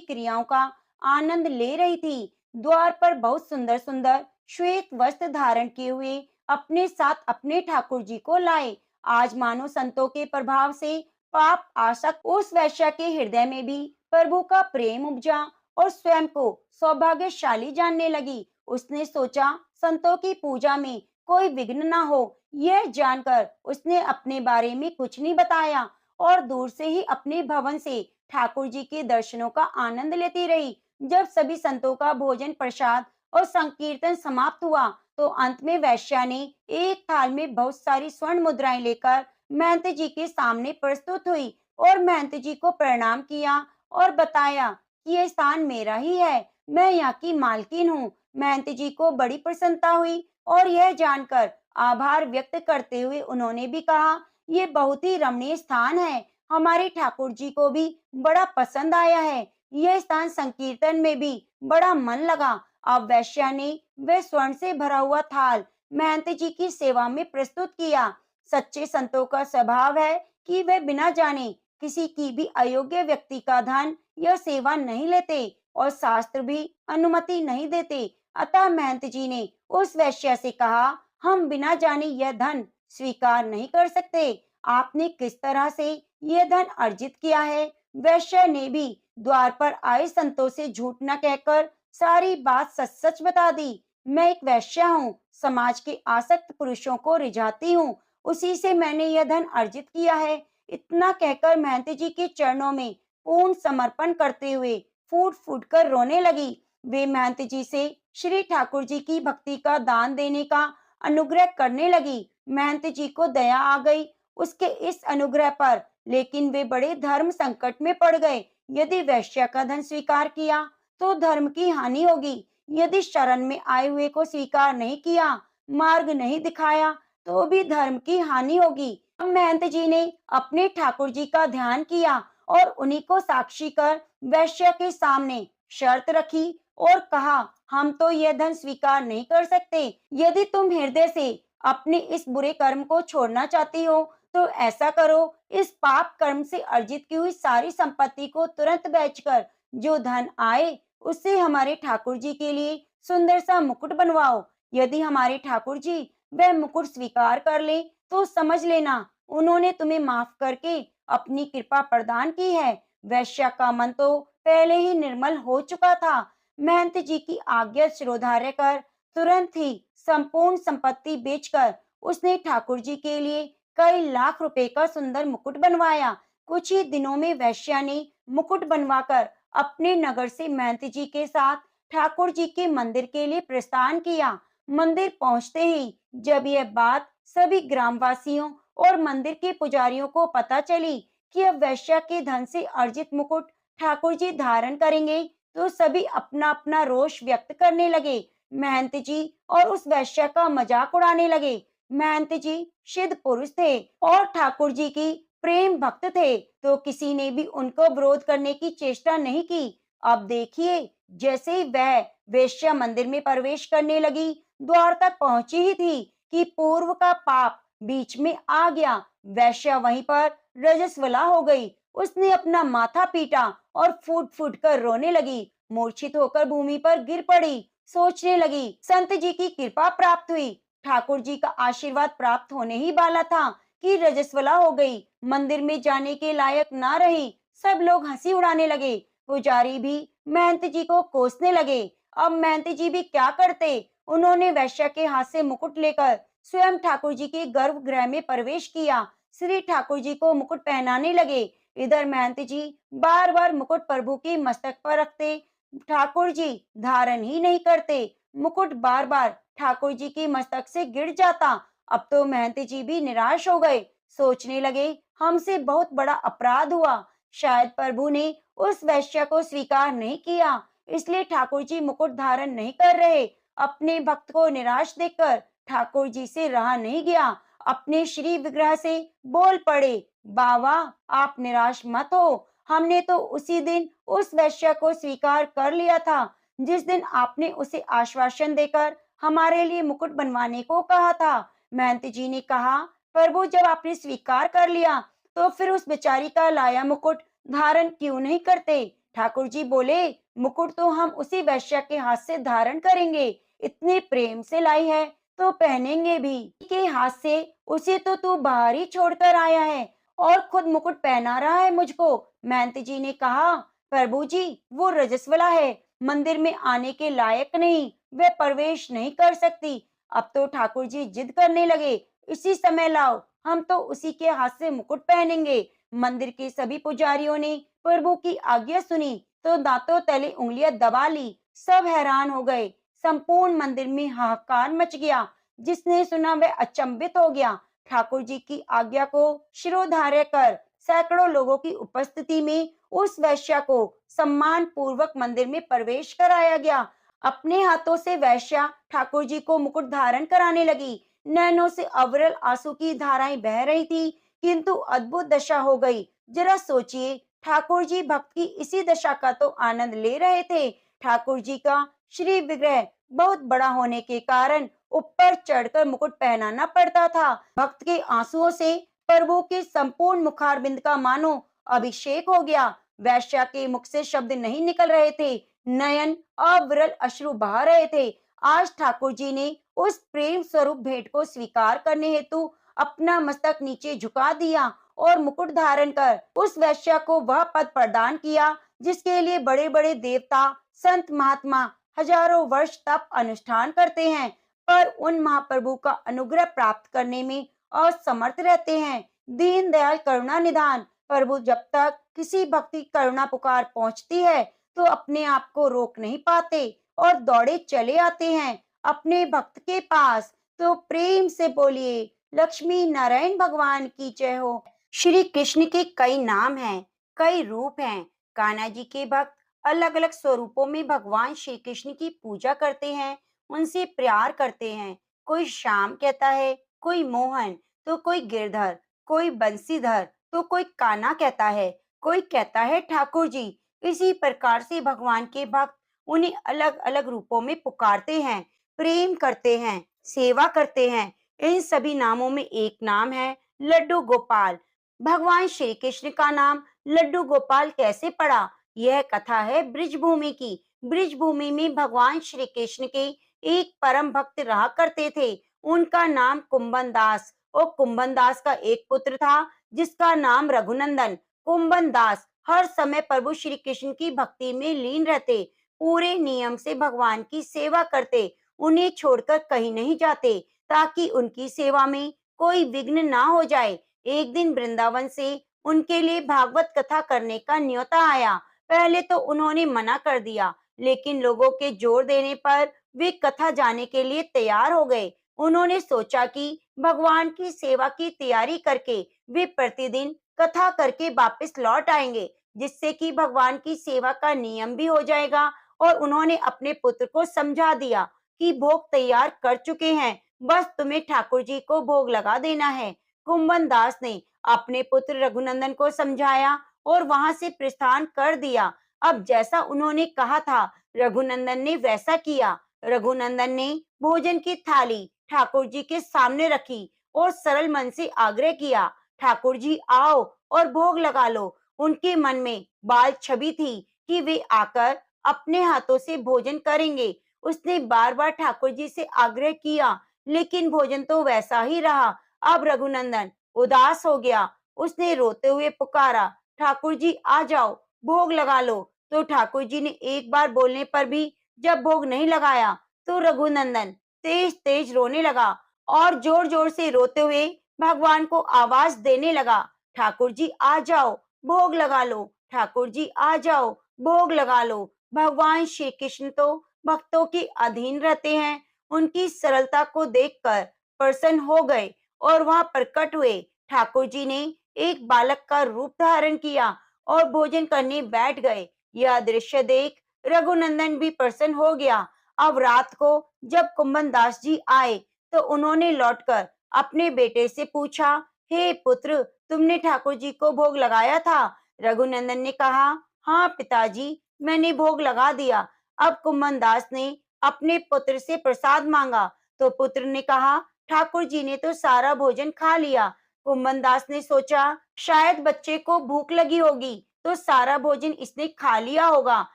क्रियाओं का आनंद ले रही थी। द्वार पर बहुत सुंदर सुंदर श्वेत वस्त्र धारण किए हुए अपने साथ अपने ठाकुर जी को लाए। आज मानो संतों के प्रभाव से पाप आसक्त उस वैश्या के हृदय में भी प्रभु का प्रेम उपजा और स्वयं को सौभाग्यशाली जानने लगी। उसने सोचा संतों की पूजा में कोई विघ्न न हो। यह जानकर उसने अपने बारे में कुछ नहीं बताया और दूर से ही अपने भवन से ठाकुर जी के दर्शनों का आनंद लेती रही। जब सभी संतों का भोजन प्रसाद और संकीर्तन समाप्त हुआ, तो अंत में वैश्या ने एक थाल में बहुत सारी स्वर्ण मुद्राएं लेकर महंत जी के सामने प्रस्तुत हुई और महंत जी को प्रणाम किया और बताया कि यह स्थान मेरा ही है, मैं यहाँ की मालकिन हूँ। महंत जी को बड़ी प्रसन्नता हुई और यह जानकर आभार व्यक्त करते हुए उन्होंने भी कहा, ये बहुत ही रमणीय स्थान है, हमारे ठाकुर जी को भी बड़ा पसंद आया है। यह स्थान संकीर्तन में भी बड़ा मन लगा। अब वैश्या ने वह स्वर्ण से भरा हुआ थाल महंत जी की सेवा में प्रस्तुत किया। सच्चे संतों का स्वभाव है कि वे बिना जाने किसी की भी अयोग्य व्यक्ति का धन या सेवा नहीं लेते और शास्त्र भी अनुमति नहीं देते। अतः महंत जी ने उस वैश्या से कहा, हम बिना जाने यह धन स्वीकार नहीं कर सकते। आपने किस तरह से यह धन अर्जित किया है? वैश्या ने भी द्वार पर आए संतों से झूठ न कहकर सारी बात सच सच बता दी। मैं एक वैश्या हूँ, समाज के आसक्त पुरुषों को रिझाती हूँ, उसी से मैंने यह धन अर्जित किया है। इतना कहकर महंत जी के चरणों में पूर्ण समर्पण करते हुए फूट फूट कर रोने लगी। वे महंत जी से श्री ठाकुर जी की भक्ति का दान देने का अनुग्रह करने लगी। महंत जी को दया आ गई उसके इस अनुग्रह पर, लेकिन वे बड़े धर्म संकट में पड़ गए। यदि वैश्या का धन स्वीकार किया तो धर्म की हानि होगी। यदि शरण में आए हुए को स्वीकार नहीं किया, मार्ग नहीं दिखाया, तो भी धर्म की हानि होगी। अब महंत जी ने अपने ठाकुर जी का ध्यान किया और उन्हीं को साक्षी कर वैश्या के सामने शर्त रखी और कहा, हम तो यह धन स्वीकार नहीं कर सकते। यदि तुम हृदय से अपने इस बुरे कर्म को छोड़ना चाहती हो, तो ऐसा करो, इस पाप कर्म से अर्जित की हुई सारी संपत्ति को तुरंत बेचकर जो धन आए उससे हमारे ठाकुर जी के लिए सुंदर सा मुकुट बनवाओ। यदि हमारे ठाकुर जी वह मुकुट स्वीकार कर ले, तो समझ लेना उन्होंने तुम्हें माफ करके अपनी कृपा प्रदान की है। वैश्या का मन तो पहले ही निर्मल हो चुका था। महंत जी की आज्ञा शिरोधार्य कर तुरंत ही संपूर्ण संपत्ति बेचकर उसने ठाकुर जी के लिए कई लाख रुपए का सुंदर मुकुट बनवाया। कुछ ही दिनों में वैश्या ने मुकुट बनवाकर अपने नगर से महंत जी के साथ ठाकुर जी के मंदिर के लिए प्रस्थान किया। मंदिर पहुंचते ही जब यह बात सभी ग्रामवासियों और मंदिर के पुजारियों को पता चली कि अब वैश्या के धन से अर्जित मुकुट ठाकुर जी धारण करेंगे, तो सभी अपना अपना रोष व्यक्त करने लगे। महंत जी और उस वैश्या का मजाक उड़ाने लगे। महंत जी सिद्ध पुरुष थे और ठाकुर जी की प्रेम भक्त थे, तो किसी ने भी उनको विरोध करने की चेष्टा नहीं की। अब देखिए, जैसे ही वह वेश्या मंदिर में प्रवेश करने लगी, द्वार तक पहुंची ही थी कि पूर्व का पाप बीच में आ गया। वैश्या वहीं पर रजस्वला हो गई। उसने अपना माथा पीटा और फूट फूट कर रोने लगी। मूर्छित होकर भूमि पर गिर पड़ी। सोचने लगी, संत जी की कृपा प्राप्त हुई, ठाकुर जी का आशीर्वाद प्राप्त होने ही वाला था कि रजस्वला हो गई, मंदिर में जाने के लायक ना रही। सब लोग हंसी उड़ाने लगे। पुजारी भी महंत जी को कोसने लगे। अब महंत जी भी क्या करते? उन्होंने वैश्या के हाथ से मुकुट लेकर स्वयं ठाकुर जी के गर्भगृह में प्रवेश किया। श्री ठाकुर जी को मुकुट पहनाने लगे। इधर महंत जी बार बार मुकुट प्रभु के मस्तक पर रखते, ठाकुर जी धारण ही नहीं करते। मुकुट बार बार ठाकुर जी के मस्तक से गिर जाता। अब तो महंत जी भी निराश हो गए, सोचने लगे हमसे बहुत बड़ा अपराध हुआ। शायद प्रभु ने उस वैश्य को स्वीकार नहीं किया, इसलिए ठाकुर जी मुकुट धारण नहीं कर रहे। अपने भक्त को निराश देखकर ठाकुर जी से रहा नहीं गया, अपने श्री विग्रह से बोल पड़े, बाबा आप निराश मत हो, हमने तो उसी दिन उस वैश्य को स्वीकार कर लिया था जिस दिन आपने उसे आश्वासन देकर हमारे लिए मुकुट बनवाने को कहा था। महंत जी ने कहा, प्रभु जब आपने स्वीकार कर लिया तो फिर उस बेचारी का लाया मुकुट धारण क्यों नहीं करते? ठाकुर जी बोले, मुकुट तो हम उसी वैश्य के हाथ से धारण करेंगे, इतने प्रेम से लाई है तो पहनेंगे भी। के हाथ से उसे तो तू बाहर ही छोड़कर आया है और खुद मुकुट पहना रहा है मुझको। महंत जी ने कहा, प्रभु जी वो रजस्वला है, मंदिर में आने के लायक नहीं, वह प्रवेश नहीं कर सकती। अब तो ठाकुर जी जिद करने लगे, इसी समय लाओ, हम तो उसी के हाथ से मुकुट पहनेंगे। मंदिर के सभी पुजारियों ने प्रभु की आज्ञा सुनी तो दांतों तले उंगलियां दबा ली। सब हैरान हो गए, संपूर्ण मंदिर में हाहाकार मच गया। जिसने सुना वह अचंभित हो गया। ठाकुर जी की आज्ञा को शिरोधार्य कर सैकड़ों लोगों की उपस्थिति में उस वैश्या को सम्मान पूर्वक मंदिर में प्रवेश कराया गया। अपने हाथों से वैश्या ठाकुर जी को मुकुट धारण कराने लगी। नैनों से अविरल आंसू की धाराएं बह रही थी, किंतु अद्भुत दशा हो गई। जरा सोचिए, ठाकुर जी भक्त की इसी दशा का तो आनंद ले रहे थे। ठाकुर जी का श्री विग्रह बहुत बड़ा होने के कारण ऊपर चढ़कर मुकुट पहनाना पड़ता था। भक्त के आंसुओं से प्रभु के संपूर्ण मुखारबिंद का मानो अभिषेक हो गया। वैश्या के मुख से शब्द नहीं निकल रहे थे, नयन अविरल अश्रु बहा रहे थे। आज ठाकुर जी ने उस प्रेम स्वरूप भेंट को स्वीकार करने हेतु अपना मस्तक नीचे झुका दिया और मुकुट धारण कर उस वैश्या को वह पद प्रदान किया जिसके लिए बड़े बड़े देवता संत महात्मा हजारों वर्ष तप अनुष्ठान करते हैं, पर उन महाप्रभु का अनुग्रह प्राप्त करने में असमर्थ रहते हैं। दीन दयाल करुणा निधान प्रभु जब तक किसी भक्ति करुणा पुकार पहुंचती है तो अपने आप को रोक नहीं पाते और दौड़े चले आते हैं अपने भक्त के पास। तो प्रेम से बोलिए, लक्ष्मी नारायण भगवान की जय हो। श्री कृष्ण के कई नाम हैं, कई रूप हैं। कान्हा जी के भक्त अलग अलग स्वरूपों में भगवान श्री कृष्ण की पूजा करते हैं, उनसे प्यार करते हैं। कोई श्याम कहता है, कोई मोहन, तो कोई गिरधर, कोई बंसीधर, तो कोई कान्हा कहता है, कोई कहता है ठाकुर जी। इसी प्रकार से भगवान के भक्त उन्हें अलग अलग रूपों में पुकारते हैं, प्रेम करते हैं, सेवा करते हैं। इन सभी नामों में एक नाम है लड्डू गोपाल। भगवान श्री कृष्ण का नाम लड्डू गोपाल कैसे पड़ा? यह कथा है ब्रिजभूमि की। ब्रिजभूमि में भगवान श्री कृष्ण के एक परम भक्त रहा करते थे। उनका नाम कुंभन दास और कुंभन दास का एक पुत्र था जिसका नाम रघुनंदन। कुंभन दास हर समय प्रभु श्री कृष्ण की भक्ति में लीन रहते, पूरे नियम से भगवान की सेवा करते, उन्हें छोड़कर कहीं नहीं जाते ताकि उनकी सेवा में कोई विघ्न ना हो जाए। एक दिन वृंदावन से उनके लिए भागवत कथा करने का न्योता आया। पहले तो उन्होंने मना कर दिया, लेकिन लोगों के जोर देने पर वे कथा जाने के लिए तैयार हो गए। उन्होंने सोचा कि भगवान की सेवा की तैयारी करके वे प्रतिदिन कथा करके वापस लौट आएंगे, जिससे कि भगवान की सेवा का नियम भी हो जाएगा। और उन्होंने अपने पुत्र को समझा दिया कि भोग तैयार कर चुके हैं, बस तुम्हें ठाकुर जी को भोग लगा देना है। कुंभन दास ने अपने पुत्र रघुनंदन को समझाया और वहां से प्रस्थान कर दिया। अब जैसा उन्होंने कहा था, रघुनंदन ने वैसा किया। रघुनंदन ने भोजन की थाली ठाकुर जी के सामने रखी और सरल मन से आग्रह किया, ठाकुर जी आओ और भोग लगा लो। उनके मन में बाल छवि थी कि वे आकर अपने हाथों से भोजन करेंगे। उसने बार बार ठाकुर जी से आग्रह किया, लेकिन भोजन तो वैसा ही रहा। अब रघुनंदन उदास हो गया। उसने रोते हुए पुकारा, ठाकुर जी आ जाओ, भोग लगा लो। तो ठाकुर जी ने एक बार बोलने पर भी जब भोग नहीं लगाया तो रघुनंदन तेज तेज रोने लगा और जोर जोर से रोते हुए भगवान को आवाज देने लगा, ठाकुर जी आ जाओ, भोग लगा लो, ठाकुर जी आ जाओ, भोग लगा लो। भगवान श्री कृष्ण तो भक्तों के अधीन रहते हैं। उनकी सरलता को देखकर प्रसन्न हो गए और वहां प्रकट हुए। ठाकुर जी ने एक बालक का रूप धारण किया और भोजन करने बैठ गए। यह दृश्य देख रघुनंदन भी प्रसन्न हो गया। अब रात को जब कुंभन दास जी आए तो उन्होंने लौटकर अपने बेटे से पूछा, हे पुत्र, तुमने ठाकुर जी को भोग लगाया था? रघुनंदन ने कहा, हाँ पिताजी, मैंने भोग लगा दिया। अब कुंभन दास ने अपने पुत्र से प्रसाद मांगा तो पुत्र ने कहा, ठाकुर जी ने तो सारा भोजन खा लिया। कुंभन दास ने सोचा, शायद बच्चे को भूख लगी होगी तो सारा भोजन इसने खा लिया होगा,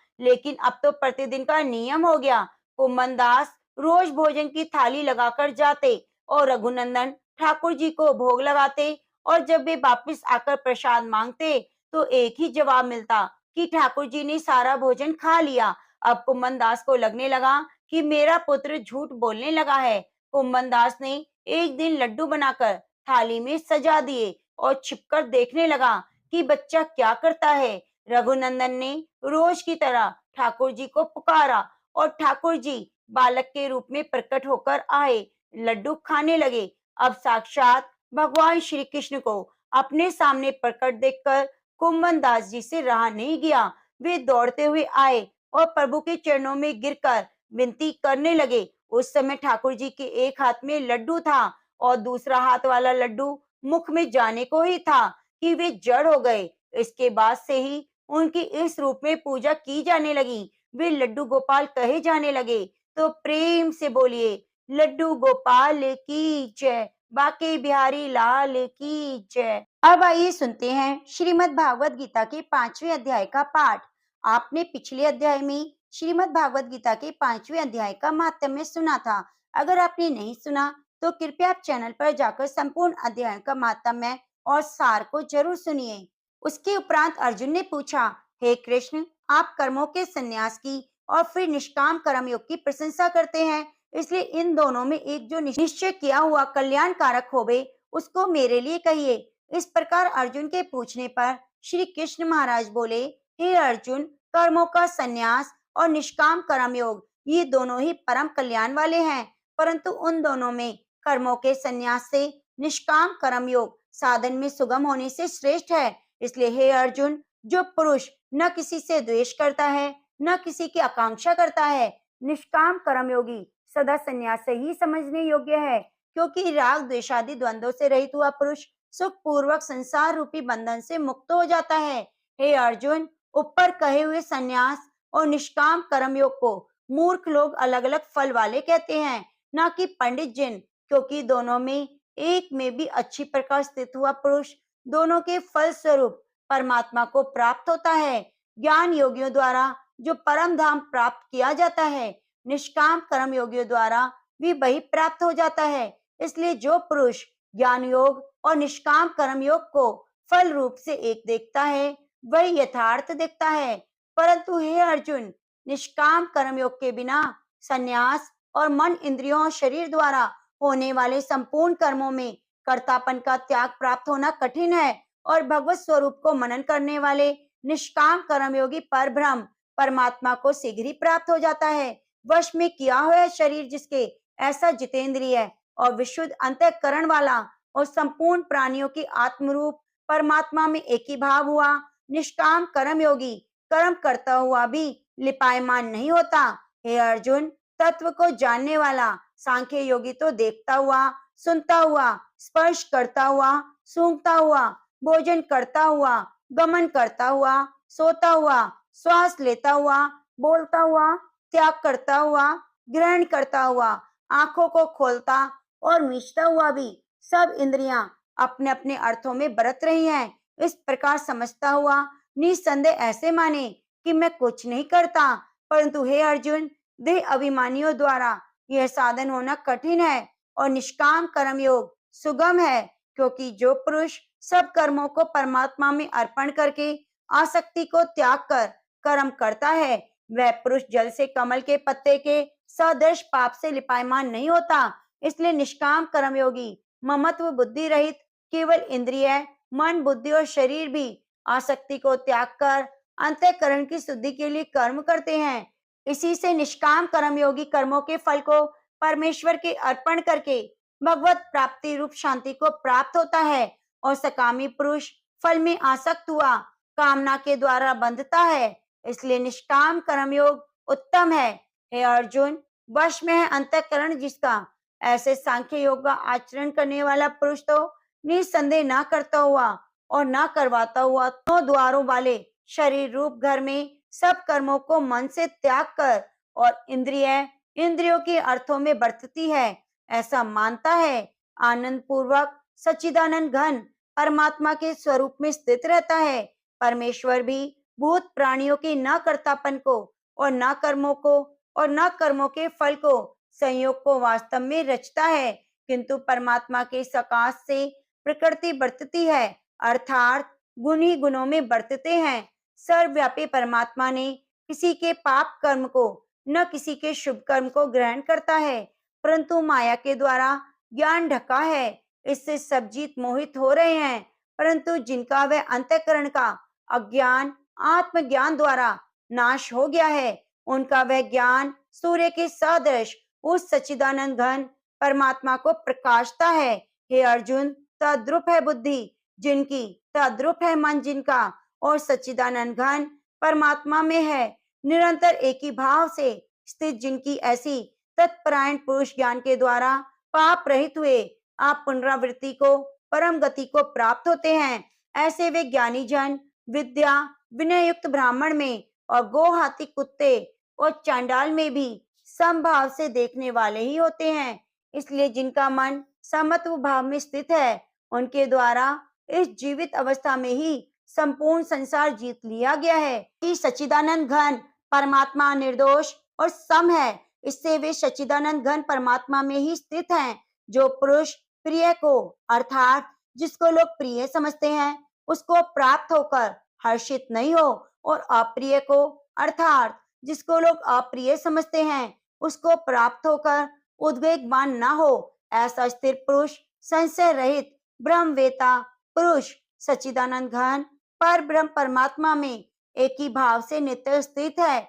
लेकिन अब तो प्रतिदिन का नियम हो गया। कुंभन दास रोज भोजन की थाली लगाकर जाते और रघुनंदन ठाकुर जी को भोग लगाते, और जब वे वापस आकर प्रसाद मांगते तो एक ही जवाब मिलता कि ठाकुर जी ने सारा भोजन खा लिया। अब कुंभन दास को लगने लगा कि मेरा पुत्र झूठ बोलने लगा है। कुंभन दास ने एक दिन लड्डू बनाकर थाली में सजा दिए और छिपकर देखने लगा कि बच्चा क्या करता है। रघुनंदन ने रोज की तरह ठाकुर जी को पुकारा और ठाकुर जी बालक के रूप में प्रकट होकर आए, लड्डू खाने लगे। अब साक्षात भगवान श्री कृष्ण को अपने सामने प्रकट देखकर कुंभन दास जी से रहा नहीं गया। वे दौड़ते हुए आए और प्रभु के चरणों में गिरकर विनती करने लगे। उस समय ठाकुर जी के एक हाथ में लड्डू था और दूसरा हाथ वाला लड्डू मुख में जाने को ही था कि वे जड़ हो गए। इसके बाद से ही उनकी इस रूप में पूजा की जाने लगी। वे लड्डू गोपाल कहे जाने लगे। तो प्रेम से बोलिए, लड्डू गोपाल की जय, बाके बिहारी लाल की जय। अब आइए सुनते हैं श्रीमद् भागवत गीता के 5वें अध्याय का पाठ। आपने पिछले अध्याय में श्रीमद् भागवत गीता के 5वें अध्याय का महात्म्य सुना था। अगर आपने नहीं सुना तो कृपया आप चैनल पर जाकर संपूर्ण अध्याय का महात्म्य और सार को जरूर सुनिए। उसके उपरांत अर्जुन ने पूछा, हे कृष्ण, आप कर्मों के संन्यास की और फिर निष्काम कर्म योग की प्रशंसा करते हैं, इसलिए इन दोनों में एक जो निश्चय किया हुआ कल्याण कारक होवे उसको मेरे लिए कहिए। इस प्रकार अर्जुन के पूछने पर श्री कृष्ण महाराज बोले, हे अर्जुन, कर्मों का संन्यास और निष्काम कर्म योग ये दोनों ही परम कल्याण वाले हैं, परंतु उन दोनों में कर्मों के संन्यास से निष्काम कर्म योग साधन में सुगम होने से श्रेष्ठ है। इसलिए हे अर्जुन, जो पुरुष न किसी से द्वेष करता है न किसी की आकांक्षा करता है, निष्काम कर्मयोगी सदा संन्यास से ही समझने योग्य है, क्योंकि राग द्वेषादि द्वंद्वों से रहित हुआ पुरुष सुख पूर्वक संसार रूपी बंधन से मुक्त हो जाता है। हे अर्जुन, ऊपर कहे हुए संन्यास और निष्काम कर्मयोग को मूर्ख लोग अलग अलग फल वाले कहते हैं, न कि पंडित जन, क्योंकि दोनों में एक में भी अच्छी प्रकार स्थित हुआ पुरुष दोनों के फल स्वरूप परमात्मा को प्राप्त होता है। ज्ञान योगियों द्वारा जो परम धाम प्राप्त किया जाता है, निष्काम कर्म योगियों द्वारा भी वही प्राप्त हो जाता है। इसलिए जो पुरुष ज्ञान योग और निष्काम कर्म योग को फल रूप से एक देखता है, वही यथार्थ देखता है। परंतु हे अर्जुन, निष्काम कर्म योग के बिना संन्यास और मन, इंद्रियों और शरीर द्वारा होने वाले संपूर्ण कर्मों में कर्तापन का त्याग प्राप्त होना कठिन है, और भगवत स्वरूप को मनन करने वाले निष्काम कर्मयोगी पर ब्रह्म परमात्मा को शीघ्र ही प्राप्त हो जाता है। वश में किया हुआ शरीर जिसके ऐसा जितेंद्रिय और विशुद्ध अंतःकरण वाला और संपूर्ण प्राणियों की आत्मरूप परमात्मा में एक ही भाव हुआ निष्काम कर्मयोगी कर्म करता हुआ भी लिपायमान नहीं होता। हे अर्जुन, तत्व को जानने वाला सांख्य योगी तो देखता हुआ, सुनता हुआ, स्पर्श करता हुआ, सूंघता हुआ, भोजन करता हुआ, गमन करता हुआ, सोता हुआ, श्वास लेता हुआ, बोलता हुआ, त्याग करता हुआ, ग्रहण करता हुआ, आंखों को खोलता और मीचता हुआ भी सब इंद्रियां अपने अपने अर्थों में बरत रही हैं। इस प्रकार समझता हुआ निसंदेह ऐसे माने कि मैं कुछ नहीं करता, परंतु हे अर्जुन, देह अभिमानियों द्वारा यह साधन होना कठिन है और निष्काम कर्म योग सुगम है, क्योंकि जो पुरुष सब कर्मों को परमात्मा में अर्पण करके आसक्ति को त्याग कर कर्म करता है, वह पुरुष जल से कमल के पत्ते के सदृश पाप से लिपायमान नहीं होता। इसलिए निष्काम कर्मयोगी ममत्व बुद्धि रहित केवल इंद्रिय, मन, बुद्धि और शरीर भी आसक्ति को त्याग कर अंतःकरण की शुद्धि के लिए कर्म करते हैं। इसी से निष्काम कर्मयोगी कर्मों के फल को परमेश्वर के अर्पण करके भगवत प्राप्ति रूप शांति को प्राप्त होता है, और सकामी पुरुष फल में आसक्त हुआ कामना के द्वारा बंधता है। इसलिए निष्काम कर्मयोग उत्तम है। हे अर्जुन, वश में है अंतःकरण जिसका, ऐसे सांख्य योग का आचरण करने वाला पुरुष तो निसंदेह न करता हुआ और न करवाता हुआ नौ द्वारों वाले शरीर रूप घर में सब कर्मों को मन से त्याग कर और इंद्रियों के अर्थों में बरतती है, ऐसा मानता है। आनंद पूर्वक सच्चिदानंद घन परमात्मा के स्वरूप में स्थित रहता है। परमेश्वर भी भूत प्राणियों के न कर्तापन को और न कर्मों को और न कर्मों के फल को संयोग को वास्तव में रचता है, किंतु परमात्मा के सकाश से प्रकृति बरतती है, अर्थात गुण ही गुणों में बरतते हैं। सर्वव्यापी परमात्मा ने किसी के पाप कर्म को न किसी के शुभ कर्म को ग्रहण करता है, परंतु माया के द्वारा ज्ञान ढका है। इससे सब जीत मोहित हो रहे हैं, परंतु जिनका वह अंतःकरण का अज्ञान आत्मज्ञान द्वारा नाश हो गया है, उनका वह ज्ञान सूर्य के सदृश उस सच्चिदानंद घन परमात्मा को प्रकाशता है। हे अर्जुन, तद्रूप है बुद्धि जिनकी, तद्रूप है मन जिनका, और सच्चिदानंद घन परमात्मा में है निरंतर एक ही भाव से स्थित जिनकी, ऐसी तत्परायण पुरुष ज्ञान के द्वारा पाप रहित हुए आप पुनरावृत्ति को परम गति को प्राप्त होते हैं। ऐसे वे ज्ञानी जन विद्या विनय युक्त ब्राह्मण में और गो हाथी कुत्ते और चांडाल में भी समभाव से देखने वाले ही होते हैं। इसलिए जिनका मन समत्व भाव में स्थित है, उनके द्वारा इस जीवित अवस्था में ही संपूर्ण संसार जीत लिया गया है कि सच्चिदानंद घन परमात्मा निर्दोष और सम है। इससे वे सच्चिदानंद घन परमात्मा में ही स्थित हैं। जो पुरुष प्रिय को अर्थात जिसको लोग प्रिय समझते हैं उसको प्राप्त होकर हर्षित नहीं हो, और अप्रिय को अर्थात जिसको लोग अप्रिय समझते हैं उसको प्राप्त होकर उद्वेगवान न हो, ऐसा स्थिर पुरुष संशय रहित ब्रह्मवेता पुरुष सच्चिदानंद घन पर ब्रह्म परमात्मा में एक ही भाव से नित्य स्थित है।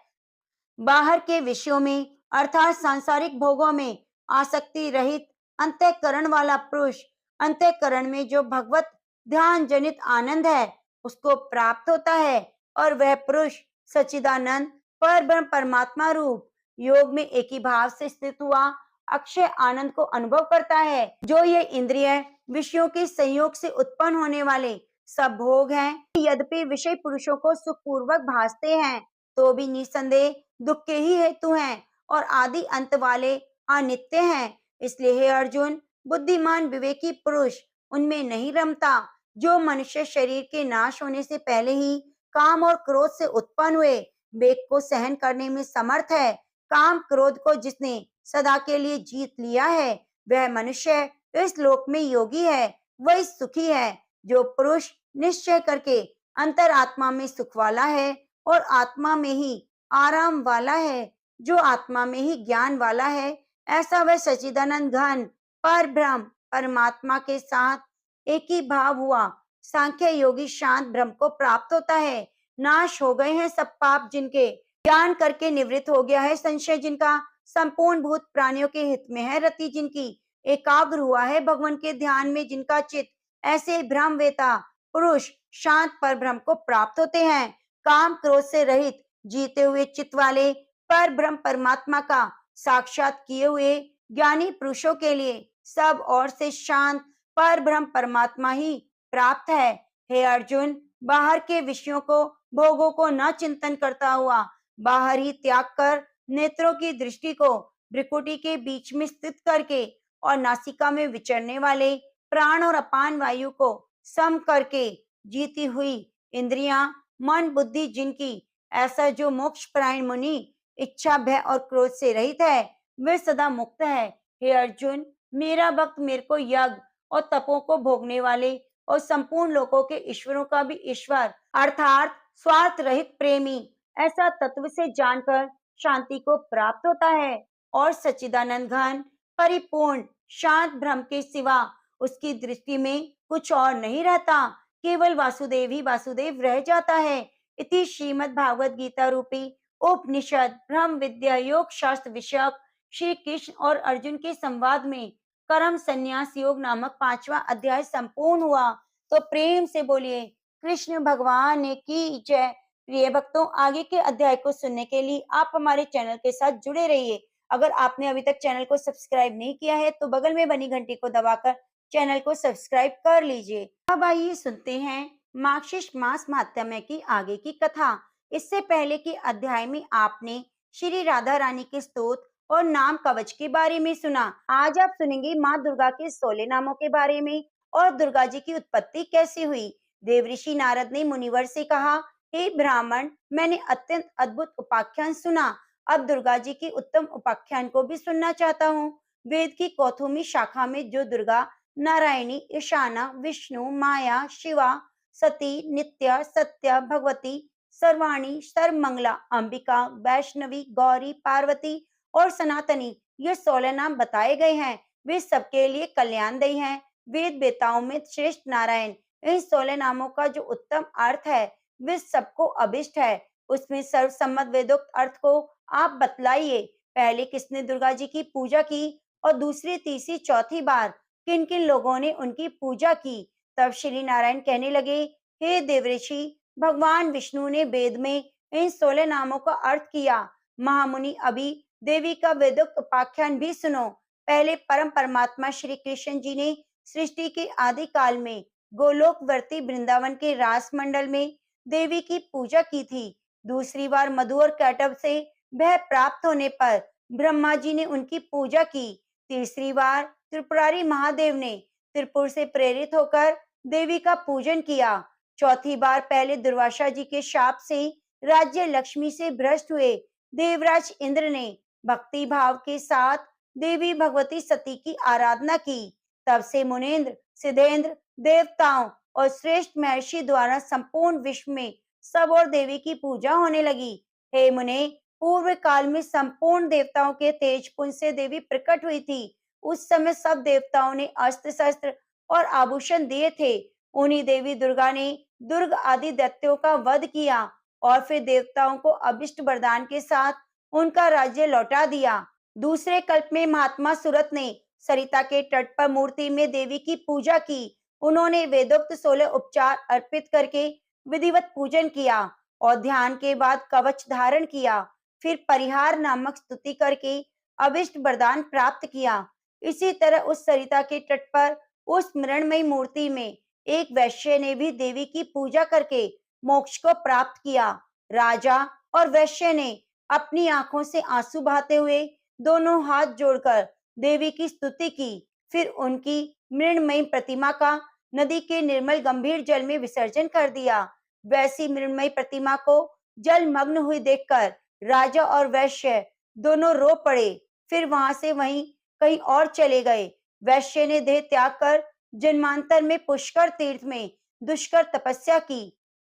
बाहर के विषयों में अर्थात सांसारिक भोगों में आसक्ति रहित अंतःकरण वाला पुरुष अंतःकरण में जो भगवत ध्यान जनित आनंद है उसको प्राप्त होता है, और वह पुरुष सच्चिदानंद पर ब्रह्म परमात्मा रूप योग में एक ही भाव से स्थित हुआ अक्षय आनंद को अनुभव करता है। जो ये इंद्रिय विषयों के संयोग से उत्पन्न होने वाले सब भोग हैं, यद्यपि विषय पुरुषों को सुखपूर्वक भासते हैं, तो भी निसंदेह दुख के ही हेतु हैं और आदि अंत वाले अनित्य हैं। इसलिए हे अर्जुन, बुद्धिमान विवेकी पुरुष उनमें नहीं रमता। जो मनुष्य शरीर के नाश होने से पहले ही काम और क्रोध से उत्पन्न हुए वेग को सहन करने में समर्थ है, काम क्रोध को जिसने सदा के लिए जीत लिया है, वह मनुष्य इस लोक में योगी है, वही सुखी है। जो पुरुष निश्चय करके अंतरात्मा में सुख वाला है और आत्मा में ही आराम वाला है, जो आत्मा में ही ज्ञान वाला है, ऐसा वह सच्चिदानंद घन पर ब्रह्म परमात्मा के साथ एक ही भाव हुआ सांख्य योगी शांत ब्रह्म को प्राप्त होता है। नाश हो गए हैं सब पाप जिनके, ज्ञान करके निवृत्त हो गया है संशय जिनका, संपूर्ण भूत प्राणियों के हित में है रति जिनकी, एकाग्र हुआ है भगवान के ध्यान में जिनका चित्त, ऐसे ब्रह्मवेता पुरुष शांत पर ब्रह्म को प्राप्त होते हैं। काम क्रोध से रहित जीते हुए चित्त वाले पर ब्रह्म परमात्मा का साक्षात किए हुए ज्ञानी पुरुषों के लिए सब ओर से शांत पर ब्रह्म परमात्मा ही प्राप्त है। हे अर्जुन, बाहर के विषयों को भोगों को न चिंतन करता हुआ बाहर ही त्याग कर नेत्रों की दृष्टि को भ्रिकुटी के बीच में स्थित करके और नासिका में विचरने वाले प्राण और अपान वायु को सम करके जीती हुई इंद्रियां मन बुद्धि जिनकी, ऐसा जो मोक्ष प्रायण मुनि इच्छा भय और क्रोध से रहित है, वे सदा मुक्त है। हे अर्जुन, मेरा भक्त मेरे को यज्ञ और तपों को भोगने वाले और संपूर्ण लोकों के ईश्वरों का भी ईश्वर अर्थात स्वार्थ रहित प्रेमी ऐसा तत्व से जानकर शांति को प्राप्त होता है, और सच्चिदानंद घन परिपूर्ण शांत ब्रह्म के सिवा उसकी दृष्टि में कुछ और नहीं रहता, केवल वासुदेव ही वासुदेव रह जाता है। इति श्रीमद् भागवत गीता रूपी उपनिषद ब्रह्म विद्या योग शास्त्र विषयक श्री कृष्ण और अर्जुन के संवाद में कर्म संन्यास योग नामक 5वां अध्याय संपूर्ण हुआ। तो प्रेम से बोलिए कृष्ण भगवान की जय। प्रिय भक्तों, आगे के अध्याय को सुनने के लिए आप हमारे चैनल के साथ जुड़े रहिए। अगर आपने अभी तक चैनल को सब्सक्राइब नहीं किया है तो बगल में बनी घंटी को दबाकर चैनल को सब्सक्राइब कर लीजिए। अब आइए सुनते हैं मार्गशीर्ष मास महात्म्य की आगे की कथा। इससे पहले के अध्याय में आपने श्री राधा रानी के स्तोत्र और नाम कवच के बारे में सुना। आज आप सुनेंगे माँ दुर्गा के 16 नामों के बारे में और दुर्गा जी की उत्पत्ति कैसे हुई। देवऋषि नारद ने मुनिवर से कहा, हे ब्राह्मण, मैंने अत्यंत अद्भुत उपाख्यान सुना। अब दुर्गा जी की उत्तम उपाख्यान को भी सुनना चाहता हूँ। वेद की कौथुमी शाखा में जो दुर्गा, नारायणी, ईशाना, विष्णु, माया, शिवा, सती, नित्या, सत्या, भगवती, सर्वाणी, सर्वमंगला, अंबिका, वैष्णवी, गौरी, पार्वती और सनातनी, ये 16 नाम बताए गए हैं। वे सबके लिए कल्याणदायी हैं। वेद वेताओं में श्रेष्ठ नारायण, इन 16 नामों का जो उत्तम अर्थ है वे सबको अभिष्ट है। उसमें सर्वसम्मत वेदोक्त अर्थ को आप बतलाइए। पहले किसने दुर्गा जी की पूजा की और दूसरी, तीसरी, चौथी बार किन किन लोगों ने उनकी पूजा की। तब श्री नारायण कहने लगे, हे देवऋषि, भगवान विष्णु ने वेद में इन 16 नामों का अर्थ किया। महामुनि, अभी देवी का वेदोक्त उपाख्यान भी सुनो। पहले परम परमात्मा श्री कृष्ण जी ने सृष्टि के आदि काल में गोलोकवर्ती वृंदावन के रास मंडल में देवी की पूजा की थी। दूसरी बार मधु और कैटभ से वह प्राप्त होने पर ब्रह्मा जी ने उनकी पूजा की। तीसरी बार त्रिपुरारी महादेव ने त्रिपुर से प्रेरित होकर देवी का पूजन किया। चौथी बार पहले दुर्वासा जी के शाप से राज्य लक्ष्मी से भ्रष्ट हुए देवराज इंद्र ने भक्ति भाव के साथ देवी भगवती सती की आराधना की। तब से मुनेन्द्र, सिद्धेंद्र, देवताओं और श्रेष्ठ महर्षि द्वारा संपूर्ण विश्व में सब और देवी की पूजा होने लगी। हे मुने, पूर्व काल में संपूर्ण देवताओं के तेज पुंज से देवी प्रकट हुई थी। उस समय सब देवताओं ने अस्त्र शस्त्र और आभूषण दिए थे। उन्हीं देवी दुर्गा ने दुर्ग आदि दैत्यों का वध किया और फिर देवताओं को अभिष्ट वरदान के साथ उनका राज्य लौटा दिया। दूसरे कल्प में महात्मा सुरत ने सरिता के तट पर मूर्ति में देवी की पूजा की। उन्होंने वेदोक्त 16 उपचार अर्पित करके विधिवत पूजन किया और ध्यान के बाद कवच धारण किया। फिर परिहार नामक स्तुति करके अभिष्ट वरदान प्राप्त किया। इसी तरह उस सरिता के तट पर उस मृण्मयी मूर्ति में एक वैश्य ने भी देवी की पूजा करके मोक्ष को प्राप्त किया। राजा और वैश्य ने अपनी आंखों से आंसू बहाते हुए दोनों हाथ जोड़कर देवी की स्तुति की। फिर उनकी मृण्मयी प्रतिमा का नदी के निर्मल गंभीर जल में विसर्जन कर दिया। वैसी मृण्मयी प्रतिमा को जलमग्न हुई देखकर राजा और वैश्य दोनों रो पड़े। फिर वहां से वहीं कहीं और चले गए। वैश्य ने देह त्याग कर जन्मांतर में पुष्कर तीर्थ में दुष्कर तपस्या की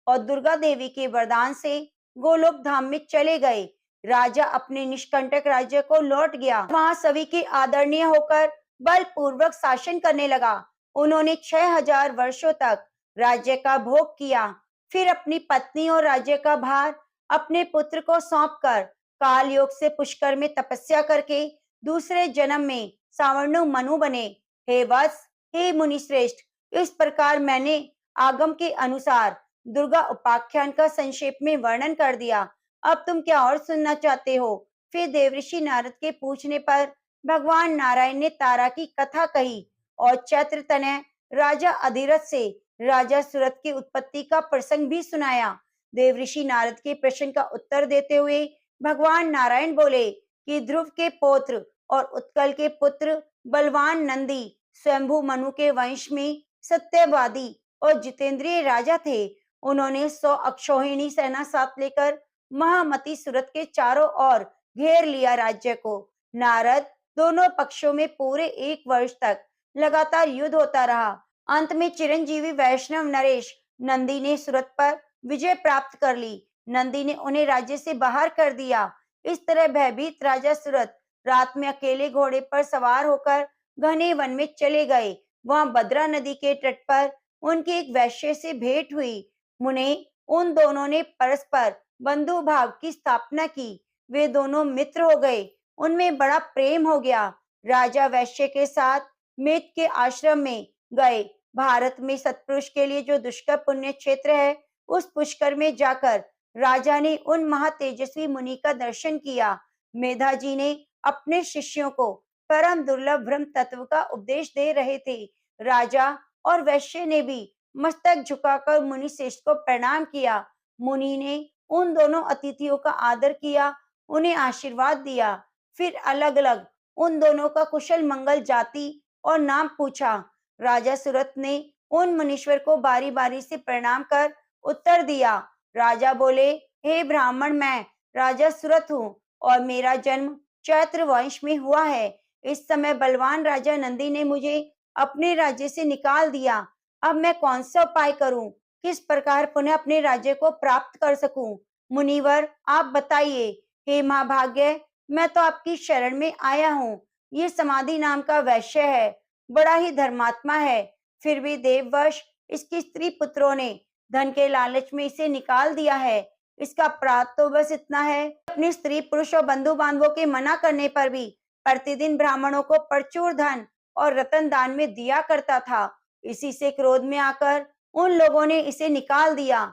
और दुर्गा देवी के वरदान से गोलोक धाम में चले गए। राजा अपने निष्कंटक राज्य को लौट गया। वहां सभी के आदरणीय होकर बलपूर्वक शासन करने लगा। उन्होंने 6000 वर्षों तक राज्य का भोग किया। फिर अपनी पत्नी और राज्य का भार अपने पुत्र को सौंपकर काल योग से पुष्कर में तपस्या करके दूसरे जन्म में सावर्णु मनु बने। हे वत्स, हे मुनि श्रेष्ठ, इस प्रकार मैंने आगम के अनुसार दुर्गा उपाख्यान का संक्षेप में वर्णन कर दिया। अब तुम क्या और सुनना चाहते हो? फिर देवऋषि नारद के पूछने पर भगवान नारायण ने तारा की कथा कही और चैत्र तनय राजा अधिरथ से राजा सुरत की उत्पत्ति का प्रसंग भी सुनाया। देवऋषि नारद के प्रश्न का उत्तर देते हुए भगवान नारायण बोले कि ध्रुव के पौत्र और उत्कल के पुत्र बलवान नंदी स्वयंभू मनु के वंश में सत्यवादी और जितेंद्रिय राजा थे। उन्होंने 100 अक्षौहिणी सेना साथ लेकर महामती सुरत के चारों ओर घेर लिया राज्य को। नारद, दोनों पक्षों में पूरे 1 वर्ष तक लगातार युद्ध होता रहा। अंत में चिरंजीवी वैष्णव नरेश नंदी ने सुरत पर विजय प्राप्त कर ली। नंदी ने उन्हें राज्य से बाहर कर दिया। इस तरह भयभीत राजा सुरत रात में अकेले घोड़े पर सवार होकर घने वन में चले गए। वहां भद्रा नदी के तट पर उनकी एक वैश्य से भेंट हुई। मुने उन दोनों ने परस्पर बंधु भाव की स्थापना की। वे दोनों मित्र हो गए। उनमें बड़ा प्रेम हो गया। राजा वैश्य के साथ मित के आश्रम में गए। भारत में सत्पुरुष के लिए जो दुष्कर पुण्य क्षेत्र है, उस पुष्कर में जाकर राजा ने उन महातेजस्वी मुनि का दर्शन किया। मेधा जी ने अपने शिष्यों को परम दुर्लभ ब्रह्म तत्व का उपदेश दे रहे थे। राजा और वैश्य ने भी मस्तक झुकाकर मुनि श्रेष्ठ को प्रणाम किया। मुनि ने उन दोनों अतिथियों का आदर किया, उन्हें आशीर्वाद दिया। फिर अलग अलग उन दोनों का कुशल मंगल, जाति और नाम पूछा। राजा सुरत ने उन मुनीश्वर को बारी बारी से प्रणाम कर उत्तर दिया। राजा बोले, हे ब्राह्मण, मैं राजा सुरत हूँ और मेरा जन्म चैत्र वंश में हुआ है। इस समय बलवान राजा नंदी ने मुझे अपने राज्य से निकाल दिया। अब मैं कौन सा उपाय करूं? किस प्रकार पुनः अपने राज्य को प्राप्त कर सकूं? मुनिवर, आप बताइए। हे महाभाग्य, मैं तो आपकी शरण में आया हूँ। ये समाधि नाम का वैश्य है, बड़ा ही धर्मात्मा है। फिर भी देववश इसकी स्त्री पुत्रों ने धन के लालच में इसे निकाल दिया है। इसका अपराध तो बस इतना है, अपनी स्त्री पुरुष और बंधु बांधवों के मना करने पर भी प्रतिदिन ब्राह्मणों को प्रचुर धन और रतन दान में दिया करता था। इसी से क्रोध में आकर उन लोगों ने इसे निकाल दिया।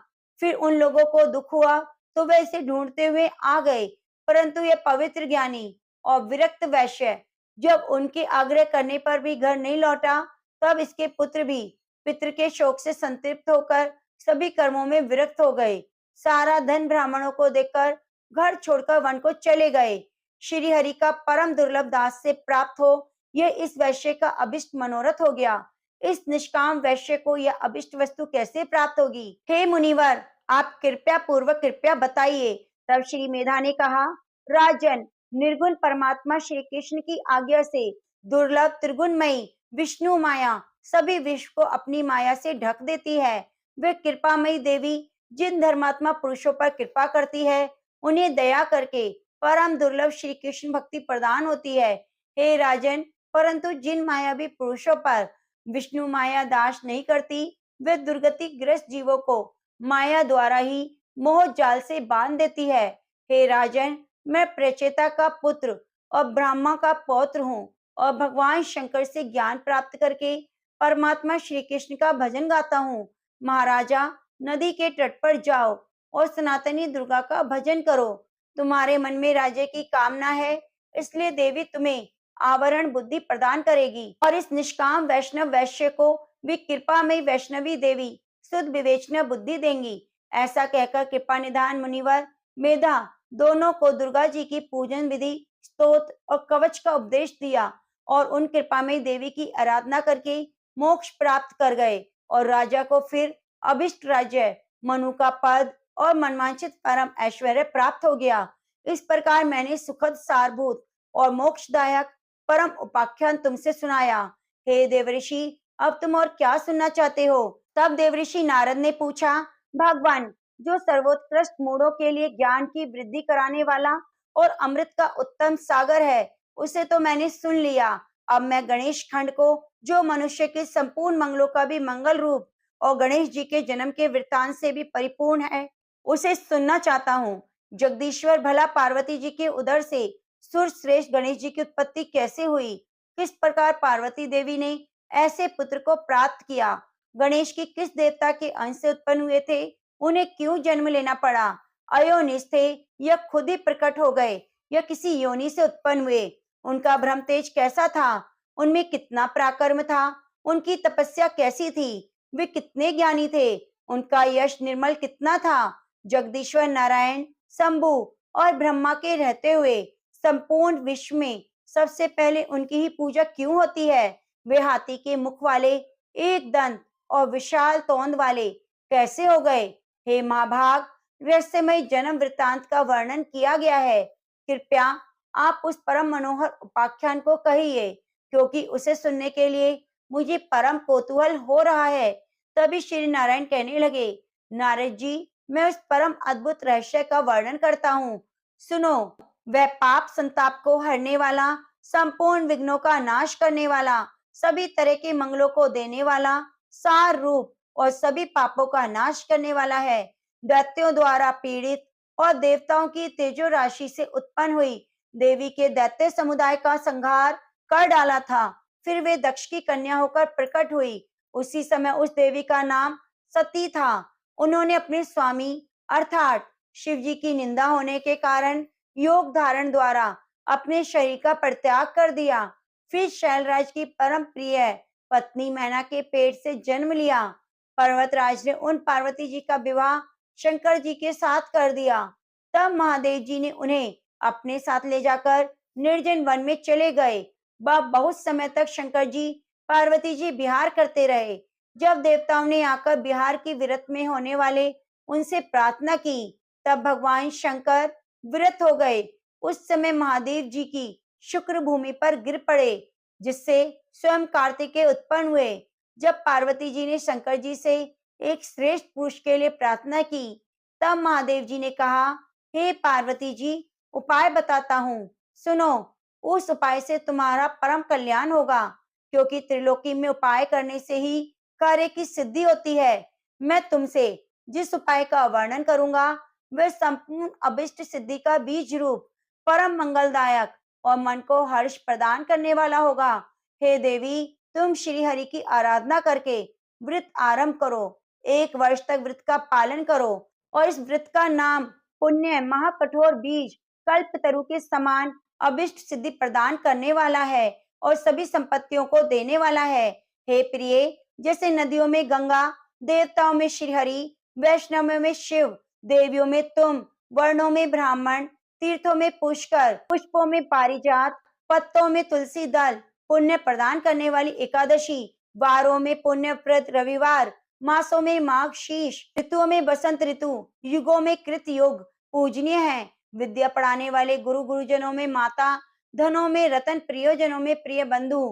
फिर उन लोगों को दुख हुआ तो वे इसे ढूंढते हुए आ गए, परंतु यह पवित्र ज्ञानी और विरक्त वैश्य जब उनके आग्रह करने पर भी घर नहीं लौटा, तब इसके पुत्र भी पितृ के शोक से संतृप्त होकर सभी कर्मों में विरक्त हो गए। सारा धन ब्राह्मणों को देकर घर छोड़कर वन को चले गए। श्री हरि का परम दुर्लभ दास से प्राप्त हो, यह इस वैश्य का अभिष्ट मनोरथ हो गया। इस निष्काम वैश्य को यह अभिष्ट वस्तु कैसे प्राप्त होगी? हे मुनिवर, आप कृपया पूर्वक कृपया बताइए। तब श्री मेधा ने कहा, राजन, निर्गुण परमात्मा श्री कृष्ण की आज्ञा से दुर्लभ त्रिगुणमयी विष्णु माया सभी विश्व को अपनी माया से ढक देती है। वे कृपामयी देवी जिन धर्मात्मा पुरुषों पर कृपा करती है, उन्हें दया करके परम दुर्लभ श्री कृष्ण भक्ति प्रदान होती है। हे राजन, परंतु जिन मायावी पुरुषों पर विष्णु माया दास नहीं करती, वे दुर्गति ग्रस्त जीवों को माया द्वारा ही मोह जाल से बांध देती है। हे राजन, मैं प्रचेता का पुत्र और ब्रह्मा का पौत्र हूँ और भगवान शंकर से ज्ञान प्राप्त करके परमात्मा श्री कृष्ण का भजन गाता हूँ। महाराजा, नदी के तट पर जाओ और सनातनी दुर्गा का भजन करो। तुम्हारे मन में राज्य की कामना है, इसलिए देवी तुम्हें आवरण बुद्धि प्रदान करेगी और इस निष्काम वैष्णव वैश्य को भी कृपामयी वैष्णवी देवी शुद्ध विवेचना बुद्धि देंगी। ऐसा कहकर कृपा निधान मुनिवर मेधा दोनों को दुर्गा जी की पूजन विधि, स्तोत्र और कवच का उपदेश दिया और उन कृपामयी देवी की आराधना करके मोक्ष प्राप्त कर गए और राजा को फिर अभिष्ट राज्य, मनु का पद और मनवांछित परम ऐश्वर्य प्राप्त हो गया। इस प्रकार मैंने सुखद, सारभूत और मोक्षदायक परम उपाख्यान तुमसे सुनाया। हे देवऋषि, अब तुम और क्या सुनना चाहते हो? तब देवऋषि नारद ने पूछा, भगवान, जो सर्वोत्कृष्ट मूढ़ों के लिए ज्ञान की वृद्धि कराने वाला और अमृत का उत्तम सागर है, उसे तो मैंने सुन लिया। अब मैं गणेश खंड को, जो मनुष्य के संपूर्ण मंगलों का भी मंगल रूप और गणेश जी के जन्म के वृत्तांत से भी परिपूर्ण है, उसे सुनना चाहता हूँ। जगदीश्वर भला पार्वती जी के उदर से सुर श्रेष्ठ गणेश जी की उत्पत्ति कैसे हुई? किस प्रकार पार्वती देवी ने ऐसे पुत्र को प्राप्त किया? गणेश की किस देवता के अंश से उत्पन्न हुए थे? उन्हें क्यों जन्म लेना पड़ा? अयोनिज थे या खुद ही प्रकट हो गए या किसी योनि से उत्पन्न हुए? उनका ब्रह्म तेज कैसा था? उनमें कितना पराक्रम था? उनकी तपस्या कैसी थी? वे कितने ज्ञानी थे? उनका यश निर्मल कितना था? जगदीश्वर नारायण, शंभु और ब्रह्मा के रहते हुए संपूर्ण विश्व में सबसे पहले उनकी ही पूजा क्यों होती है? वे हाथी के मुख वाले, एक दंत और विशाल तोंद वाले कैसे हो गए? हे महाभाग, रहस्यमय जन्म वृत्तांत का वर्णन किया गया है। कृपया आप उस परम मनोहर उपाख्यान को कहिए, क्योंकि उसे सुनने के लिए मुझे परम कौतूहल हो रहा है। तभी श्री नारायण कहने लगे, नारद जी, मैं उस परम अद्भुत रहस्य का वर्णन करता हूँ। सुनो। वह पाप संताप को हरने वाला, संपूर्ण विघ्नों का नाश करने वाला, सभी तरह के मंगलों को देने वाला, सार रूप और सभी पापों का नाश करने वाला है। दैत्यों द्वारा पीड़ित और देवताओं की तेजो राशि से उत्पन्न हुई देवी के दैत्य समुदाय का संहार कर डाला था। फिर वे दक्ष की कन्या होकर प्रकट हुई। उसी समय उस देवी का नाम सती था। उन्होंने अपने स्वामी अर्थात शिव जी की निंदा होने के कारण योग धारण द्वारा अपने शरीर का परित्याग कर दिया। फिर शैलराज की परम प्रिय पत्नी मैना के पेट से जन्म लिया। पर्वतराज ने उन पार्वती जी का विवाह शंकर जी के साथ कर दिया। तब महादेव जी ने उन्हें अपने साथ ले जाकर निर्जन वन में चले गए। वह बहुत समय तक शंकर जी पार्वती जी विहार करते रहे। जब देवताओं ने आकर बिहार की विरत में होने वाले उनसे प्रार्थना की, तब भगवान शंकर विरत हो गए। उस समय महादेव जी की शुक्र भूमि पर गिर पड़े, जिससे स्वयं कार्तिकेय उत्पन्न हुए। जब पार्वती जी ने शंकर जी से एक श्रेष्ठ पुरुष के लिए प्रार्थना की, तब महादेव जी ने कहा, हे पार्वती जी, उपाय बताता हूँ, सुनो। उस उपाय से तुम्हारा परम कल्याण होगा, क्योंकि त्रिलोकी में उपाय करने से ही कार्य की सिद्धि होती है। मैं तुमसे जिस उपाय का वर्णन करूंगा, वह संपूर्ण अभिष्ट सिद्धि का बीज रूप, परम मंगलदायक और मन को हर्ष प्रदान करने वाला होगा। हे देवी, तुम श्री हरि की आराधना करके व्रत आरंभ करो। 1 वर्ष तक व्रत का पालन करो और इस व्रत का नाम पुण्य महाकठोर बीज कल्पतरु के समान अभिष्ट सिद्धि प्रदान करने वाला है और सभी संपत्तियों को देने वाला है। हे प्रिय, जैसे नदियों में गंगा, देवताओं में श्रीहरि, वैष्णवों में शिव, देवियों में तुम, वर्णों में ब्राह्मण, तीर्थों में पुष्कर, पुष्पों में पारिजात, पत्तों में तुलसी दल, पुण्य प्रदान करने वाली एकादशी, वारों में पुण्य व्रत रविवार, मासों में माघ शीश, ऋतुओं में बसंत ऋतु, युगों में कृत युग पूजनीय है। विद्या पढ़ाने वाले गुरु गुरुजनों में माता, धनों में रतन, प्रियजनों में प्रिय बंधु,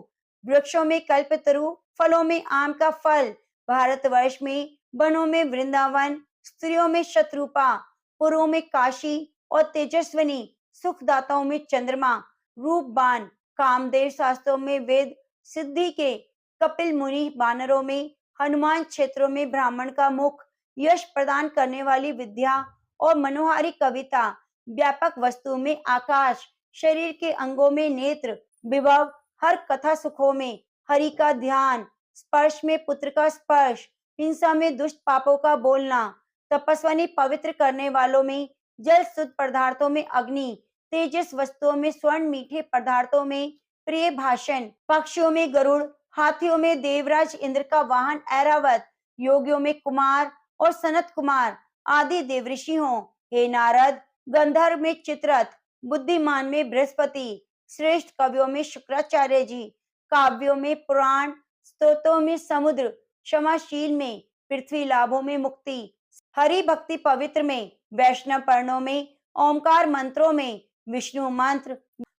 वृक्षों में कल्पतरु, फलों में आम का फल, भारतवर्ष में वनों में वृंदावन, स्त्रियों में शत्रुपा, पुरों में काशी और तेजस्विनी, सुखदाताओं में चंद्रमा, रूपबान, कामदेव, शास्त्रों में वेद सिद्धि के, कपिल मुनि, वानरों में हनुमान, क्षेत्रों में ब्राह्मण का मुख, यश प्रदान करने वाली विद्या और मनोहारी कविता, व्यापक वस्तु में आकाश, शरीर के अंगों में नेत्र, विभव, हर कथा सुखों में हरि का ध्यान, स्पर्श में पुत्र का स्पर्श, हिंसा में दुष्ट पापों का बोलना, तपस्वनी पवित्र करने वालों में जल शुद्ध पदार्थों में अग्नि, तेजस वस्तुओं में स्वर्ण, मीठे पदार्थों में प्रिय भाषण, पक्षियों में गरुड़, हाथियों में देवराज इंद्र का वाहन ऐरावत, योगियों में कुमार और सनत कुमार आदि देवऋषि हों। हे नारद, गंधर्व में चित्ररथ, बुद्धिमान में बृहस्पति, श्रेष्ठ कवियों में शुक्राचार्य जी, काव्यों में पुराण, स्तोत्रों में समुद्र, क्षमाशील में पृथ्वी, लाभों में मुक्ति, हरि भक्ति पवित्र में वैष्णव, पर्णों में ओमकार, मंत्रों में विष्णु मंत्र।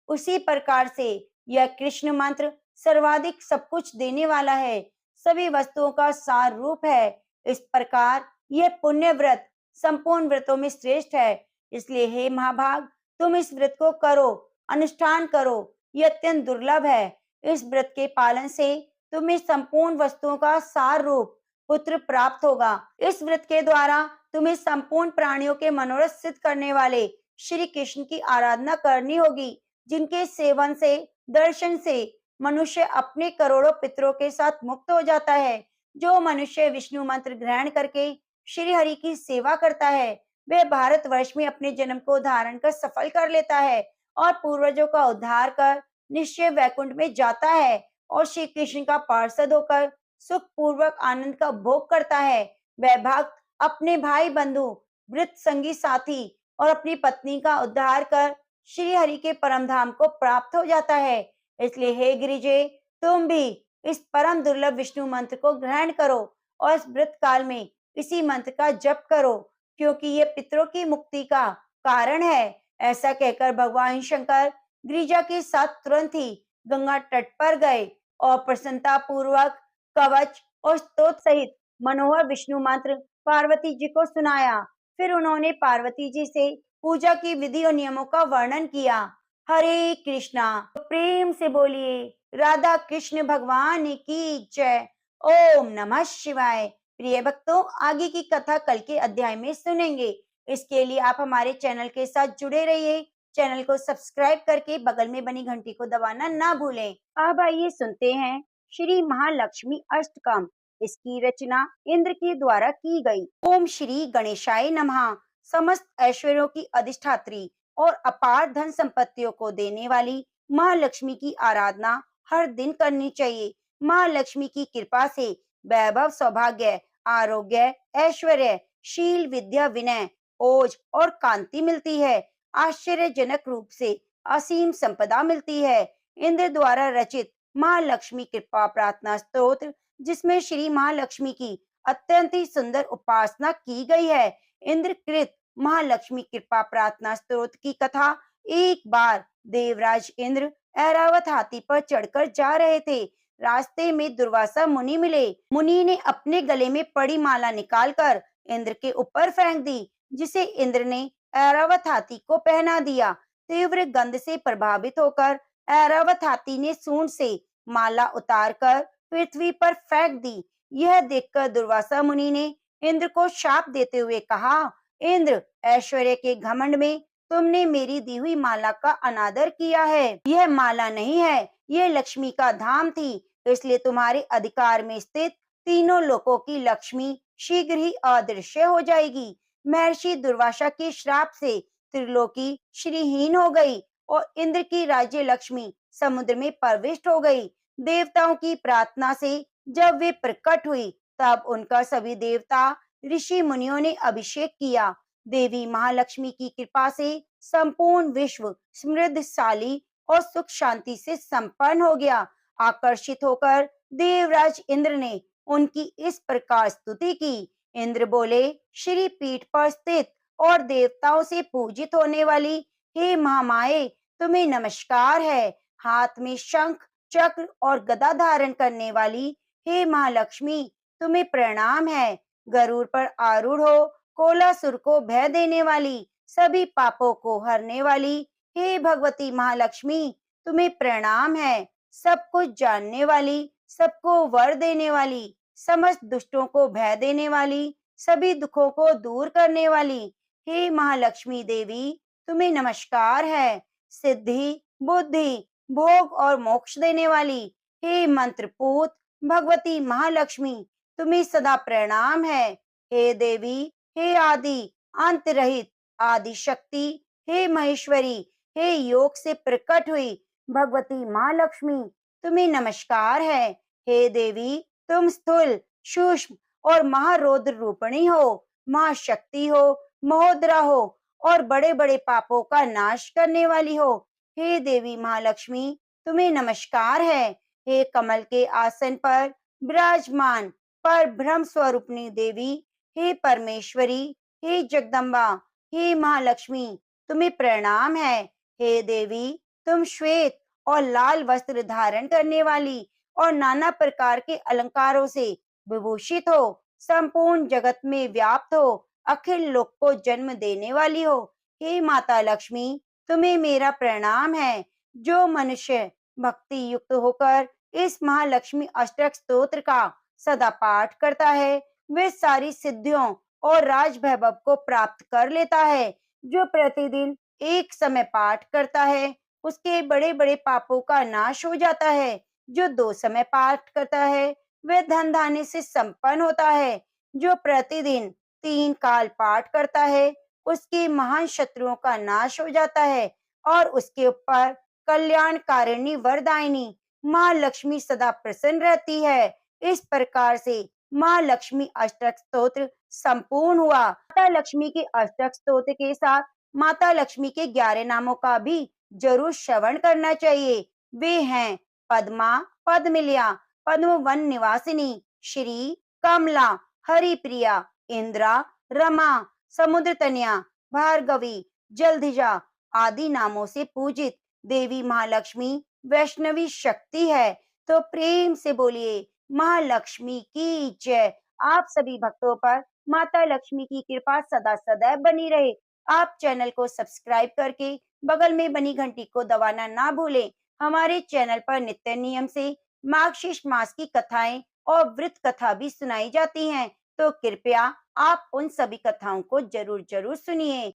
उसी प्रकार से यह कृष्ण मंत्र सर्वाधिक सब कुछ देने वाला है, सभी वस्तुओं का सार रूप है। इस प्रकार यह पुण्य व्रत संपूर्ण व्रतों में श्रेष्ठ है। इसलिए हे महाभाग, तुम इस व्रत को करो, अनुष्ठान करो। यह अत्यंत दुर्लभ है। इस व्रत के पालन से तुम्हें संपूर्ण वस्तुओं का सार रूप पुत्र प्राप्त होगा। इस व्रत के द्वारा तुम्हें संपूर्ण प्राणियों के मनोरथ सिद्ध करने वाले श्री कृष्ण की आराधना करनी होगी, जिनके सेवन से, दर्शन से मनुष्य अपने करोड़ों पितरों के साथ मुक्त हो जाता है। जो मनुष्य विष्णु मंत्र ग्रहण करके श्री हरि की सेवा करता है, वह भारतवर्ष में अपने जन्म को धारण कर सफल कर लेता है और पूर्वजों का उद्धार कर निश्चय वैकुंठ में जाता है और श्री कृष्ण का पार्षद होकर सुख पूर्वक आनंद का भोग करता है। वह भक्त अपने भाई बंधु, वृत्त संगी साथी और अपनी पत्नी का उद्धार कर श्री हरि के परम धाम को प्राप्त हो जाता है। इसलिए हे गिरिजे, तुम भी इस परम दुर्लभ विष्णु मंत्र को ग्रहण करो और इस व्रत काल में इसी मंत्र का जप करो, क्योंकि ये पितरों की मुक्ति का कारण है। ऐसा कहकर भगवान शंकर गिरिजा के साथ तुरंत ही गंगा तट पर गए और प्रसन्नता पूर्वक कवच और स्तोत्र सहित मनोहर विष्णु मंत्र पार्वती जी को सुनाया। फिर उन्होंने पार्वती जी से पूजा की विधि और नियमों का वर्णन किया। हरे कृष्णा। तो प्रेम से बोलिए राधा कृष्ण भगवान की जय। ओम नमः शिवाय। प्रिय भक्तों, आगे की कथा कल के अध्याय में सुनेंगे। इसके लिए आप हमारे चैनल के साथ जुड़े रहिए। चैनल को सब्सक्राइब करके बगल में बनी घंटी को दबाना ना भूलें। अब आइए सुनते हैं श्री महालक्ष्मी अष्टकम। इसकी रचना इंद्र के द्वारा की गई। ओम श्री गणेशाय नमः। समस्त ऐश्वर्यों की अधिष्ठात्री और अपार धन संपत्तियों को देने वाली महालक्ष्मी की आराधना हर दिन करनी चाहिए। महालक्ष्मी की कृपा से वैभव, सौभाग्य, आरोग्य, ऐश्वर्य, शील, विद्या, विनय, ओज और कांति मिलती है। आश्चर्यजनक रूप से असीम संपदा मिलती है। इंद्र द्वारा रचित महालक्ष्मी कृपा प्रार्थना स्तोत्र, जिसमें श्री महालक्ष्मी की अत्यंत ही सुंदर उपासना की गई है। इंद्रकृत महालक्ष्मी कृपा प्रार्थना स्तोत्र की कथा। एक बार देवराज इंद्र ऐरावत हाथी पर चढ़कर जा रहे थे। रास्ते में दुर्वासा मुनि मिले। मुनि ने अपने गले में पड़ी माला निकालकर इंद्र के ऊपर फेंक दी, जिसे इंद्र ने ऐरावत हाथी को पहना दिया। तीव्र गंध से प्रभावित होकर ऐरावत हाथी ने सूंड से माला उतारकर पृथ्वी पर फेंक दी। यह देखकर दुर्वासा मुनि ने इंद्र को शाप देते हुए कहा, इंद्र, ऐश्वर्य के घमंड में तुमने मेरी दी हुई माला का अनादर किया है। यह माला नहीं है, यह लक्ष्मी का धाम थी। इसलिए तुम्हारे अधिकार में स्थित तीनों लोकों की लक्ष्मी शीघ्र ही अदृश्य हो जाएगी। महर्षि दुर्वासा के श्राप से त्रिलोकी श्रीहीन हो गई और इंद्र की राज्य लक्ष्मी समुद्र में प्रविष्ट हो गई। देवताओं की प्रार्थना से जब वे प्रकट हुई, तब उनका सभी देवता, ऋषि मुनियों ने अभिषेक किया। देवी महालक्ष्मी की कृपा से संपूर्ण विश्व समृद्धशाली और सुख शांति से संपन्न हो गया। आकर्षित होकर देवराज इंद्र ने उनकी इस प्रकार स्तुति की। इंद्र बोले, श्री पीठ पर स्थित और देवताओं से पूजित होने वाली हे महामाये, तुम्हें नमस्कार है। हाथ में शंख, चक्र और गदा धारण करने वाली हे महालक्ष्मी, तुम्हें प्रणाम है। गरुड़ पर आरूढ़ हो कोलासुर को भय देने वाली, सभी पापों को हरने वाली हे भगवती महालक्ष्मी, तुम्हें प्रणाम है। सब कुछ जानने वाली, सबको वर देने वाली, समस्त दुष्टों को भय देने वाली, सभी दुखों को दूर करने वाली हे महालक्ष्मी देवी, तुम्हें नमस्कार है। सिद्धि, बुद्धि, भोग और मोक्ष देने वाली हे मंत्रपूत भगवती महालक्ष्मी, तुम्हें सदा प्रणाम है। हे देवी, हे आदि अंत रहित आदि शक्ति, हे महेश्वरी, हे योग से प्रकट हुई भगवती महालक्ष्मी, तुम्हें नमस्कार है। हे देवी, तुम स्थूल, सूक्ष्म और महारौद्र रूपिणी हो, महाशक्ति हो, महोदरा हो और बड़े बड़े पापों का नाश करने वाली हो। हे देवी महालक्ष्मी, तुम्हें नमस्कार है। हे कमल के आसन पर विराजमान पर ब्रह्म स्वरूपणी देवी, हे परमेश्वरी, हे जगदम्बा, हे महालक्ष्मी, तुम्हें प्रणाम है। हे देवी, तुम श्वेत और लाल वस्त्र धारण करने वाली और नाना प्रकार के अलंकारों से विभूषित हो, संपूर्ण जगत में व्याप्त हो, अखिल लोक को जन्म देने वाली हो। हे माता लक्ष्मी, तुम्हें मेरा प्रणाम है। जो मनुष्य भक्ति युक्त होकर इस महालक्ष्मी अष्टक स्तोत्र का सदा पाठ करता है, वे सारी सिद्धियों और राज वैभव को प्राप्त कर लेता है। जो प्रतिदिन एक समय पाठ करता है, उसके बड़े बड़े पापों का नाश हो जाता है। जो 2 समय पाठ करता है, वह धन धान्य से संपन्न होता है। जो प्रतिदिन 3 काल पाठ करता है, उसके महान शत्रुओं का नाश हो जाता है और उसके ऊपर कल्याणकारिणी वरदायिनी माँ लक्ष्मी सदा प्रसन्न रहती है। इस प्रकार से माँ लक्ष्मी अष्टक स्तोत्र संपूर्ण हुआ। माता लक्ष्मी के अष्टक स्तोत्र के साथ माता लक्ष्मी के 11 नामों का भी जरूर श्रवण करना चाहिए। वे हैं पद्मा, पद्मिलिया, पद्म वन निवासिनी, श्री, कमला, हरिप्रिया, इंद्रा, रमा, समुद्र तनया, भार्गवी, जलधिजा आदि नामों से पूजित देवी महालक्ष्मी वैष्णवी शक्ति है। तो प्रेम से बोलिए महालक्ष्मी की जय। आप सभी भक्तों पर माता लक्ष्मी की कृपा सदा सदैव बनी रहे। आप चैनल को सब्सक्राइब करके बगल में बनी घंटी को दबाना ना भूलें। हमारे चैनल पर नित्य नियम से मार्गशीर्ष मास की कथाएं और व्रत कथा भी सुनाई जाती हैं, तो कृपया आप उन सभी कथाओं को जरूर जरूर सुनिए।